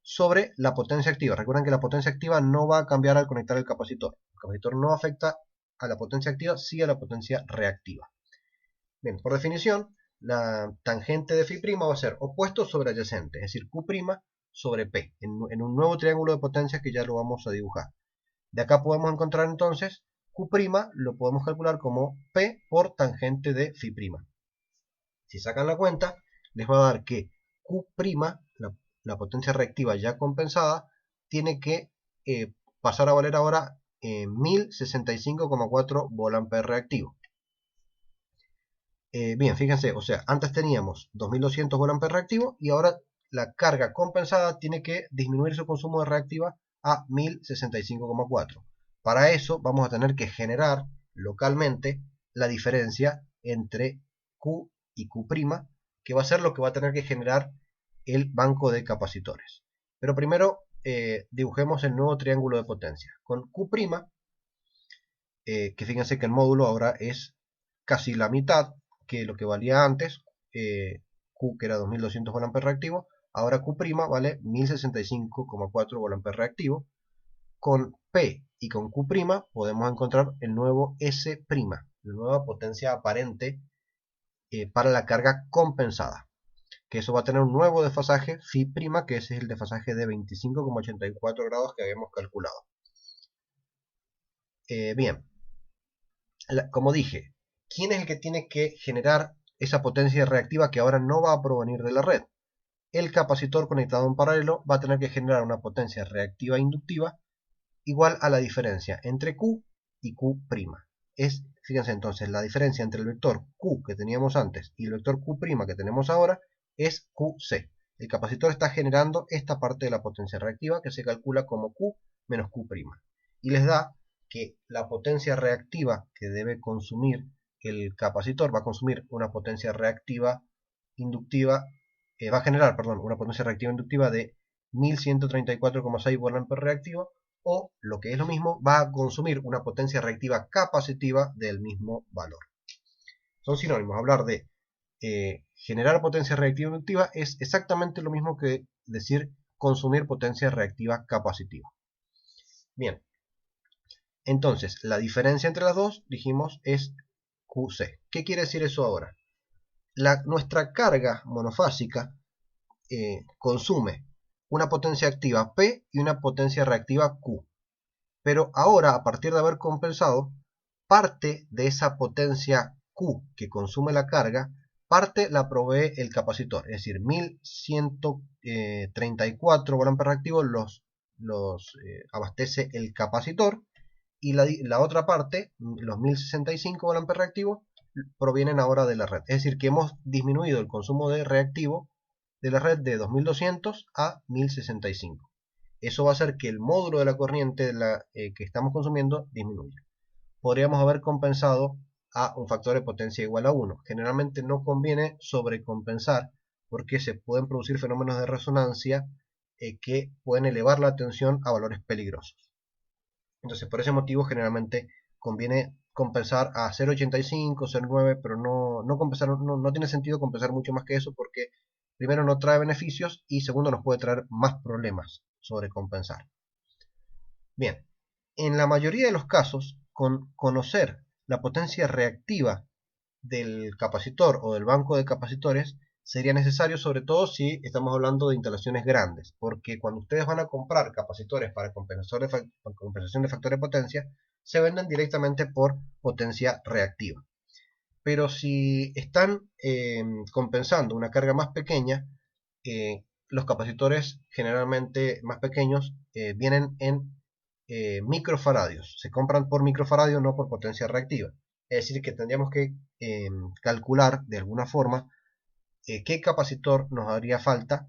sobre la potencia activa. Recuerden que la potencia activa no va a cambiar al conectar el capacitor. El capacitor no afecta a la potencia activa, sí a la potencia reactiva. Bien, por definición, la tangente de phi' va a ser opuesto sobre adyacente, es decir, Q' sobre P, en un nuevo triángulo de potencias que ya lo vamos a dibujar. De acá podemos encontrar entonces Q' lo podemos calcular como P por tangente de phi'. Si sacan la cuenta, les va a dar que Q', la potencia reactiva ya compensada, tiene que pasar a valer ahora 1065,4 VA reactivo. Bien, fíjense, o sea, antes teníamos 2200 VA reactivo y ahora la carga compensada tiene que disminuir su consumo de reactiva a 1065,4. Para eso vamos a tener que generar localmente la diferencia entre Q y Q', que va a ser lo que va a tener que generar el banco de capacitores. Pero primero dibujemos el nuevo triángulo de potencia. Con Q', que fíjense que el módulo ahora es casi la mitad que lo que valía antes, Q que era 2200 VA reactivo, ahora Q' vale 1065,4 VA reactivo. Con P y con Q' podemos encontrar el nuevo S', la nueva potencia aparente para la carga compensada, que eso va a tener un nuevo desfasaje phi', que ese es el desfasaje de 25,84 grados que habíamos calculado. Bien, como dije, ¿quién es el que tiene que generar esa potencia reactiva que ahora no va a provenir de la red? El capacitor conectado en paralelo va a tener que generar una potencia reactiva inductiva igual a la diferencia entre Q y Q'. es, fíjense entonces, la diferencia entre el vector Q que teníamos antes y el vector Q' que tenemos ahora es QC. El capacitor está generando esta parte de la potencia reactiva que se calcula como Q menos Q'. Y les da que la potencia reactiva que debe consumir el capacitor va a consumir una potencia reactiva inductiva, va a generar, perdón, una potencia reactiva inductiva de 1134,6 VA reactivo, o lo que es lo mismo, va a consumir una potencia reactiva capacitiva del mismo valor. Son sinónimos. Hablar de generar potencia reactiva inductiva es exactamente lo mismo que decir consumir potencia reactiva capacitiva. Bien, entonces la diferencia entre las dos, dijimos, es QC. ¿Qué quiere decir eso ahora? Nuestra carga monofásica consume una potencia activa P y una potencia reactiva Q. Pero ahora, a partir de haber compensado, parte de esa potencia Q que consume la carga, parte la provee el capacitor. Es decir, 1134 VA reactivos los abastece el capacitor, y la otra parte, los 1065 VA reactivos, provienen ahora de la red. Es decir, que hemos disminuido el consumo de reactivo de la red de 2200 a 1065. Eso va a hacer que el módulo de la corriente que estamos consumiendo disminuya. Podríamos haber compensado a un factor de potencia igual a 1. Generalmente no conviene sobrecompensar porque se pueden producir fenómenos de resonancia que pueden elevar la tensión a valores peligrosos. Entonces, por ese motivo, generalmente conviene compensar a 0.85, 0.9, pero no tiene sentido compensar mucho más que eso porque primero no trae beneficios y segundo nos puede traer más problemas sobre compensar. Bien, en la mayoría de los casos, con conocer la potencia reactiva del capacitor o del banco de capacitores sería necesario, sobre todo si estamos hablando de instalaciones grandes, porque cuando ustedes van a comprar capacitores para compensación de factor de potencia, se venden directamente por potencia reactiva. Pero si están compensando una carga más pequeña, los capacitores generalmente más pequeños vienen en microfaradios. Se compran por microfaradio, no por potencia reactiva. Es decir, que tendríamos que calcular de alguna forma qué capacitor nos haría falta,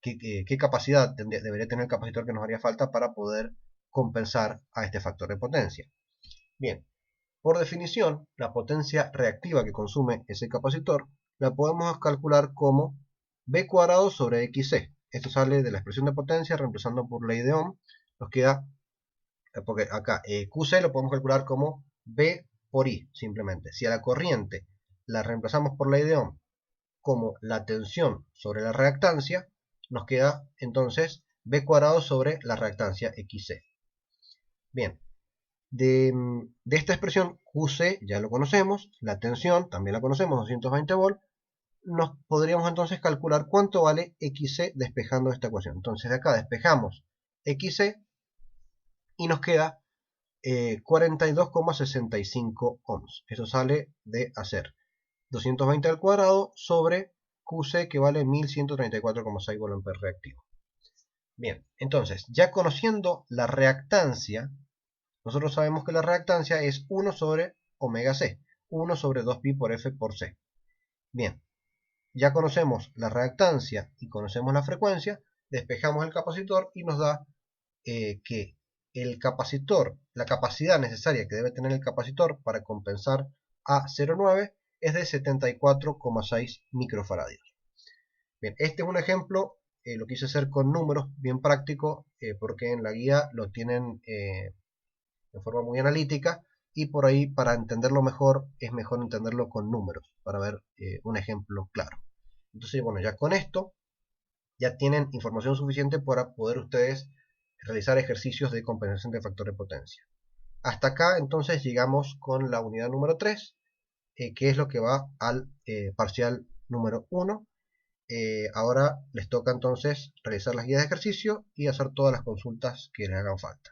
qué capacidad debería tener el capacitor que nos haría falta para poder compensar a este factor de potencia. Bien, por definición, la potencia reactiva que consume ese capacitor la podemos calcular como B cuadrado sobre XC. Esto sale de la expresión de potencia reemplazando por ley de Ohm. Nos queda, porque acá QC lo podemos calcular como B por I, simplemente. Si a la corriente la reemplazamos por ley de Ohm como la tensión sobre la reactancia, nos queda entonces B cuadrado sobre la reactancia XC. Bien, de esta expresión QC ya lo conocemos, la tensión también la conocemos, 220 volt, nos podríamos entonces calcular cuánto vale XC despejando esta ecuación. Entonces de acá despejamos XC y nos queda 42,65 ohms. Eso sale de hacer 220 al cuadrado sobre QC, que vale 1134,6 VA reactivo. Bien, entonces, ya conociendo la reactancia, nosotros sabemos que la reactancia es 1 sobre omega C, 1 sobre 2pi por F por C. Bien, ya conocemos la reactancia y conocemos la frecuencia, despejamos el capacitor y nos da que el capacitor, la capacidad necesaria que debe tener el capacitor para compensar a 0,9 es de 74,6 microfaradios. Bien, este es un ejemplo, lo quise hacer con números, bien práctico, porque en la guía lo tienen de forma muy analítica, y por ahí para entenderlo mejor, es mejor entenderlo con números, para ver un ejemplo claro. Entonces, bueno, ya con esto, ya tienen información suficiente para poder ustedes realizar ejercicios de compensación de factor de potencia. Hasta acá entonces llegamos con la unidad número 3, que es lo que va al parcial número 1. Ahora les toca entonces realizar las guías de ejercicio y hacer todas las consultas que les hagan falta.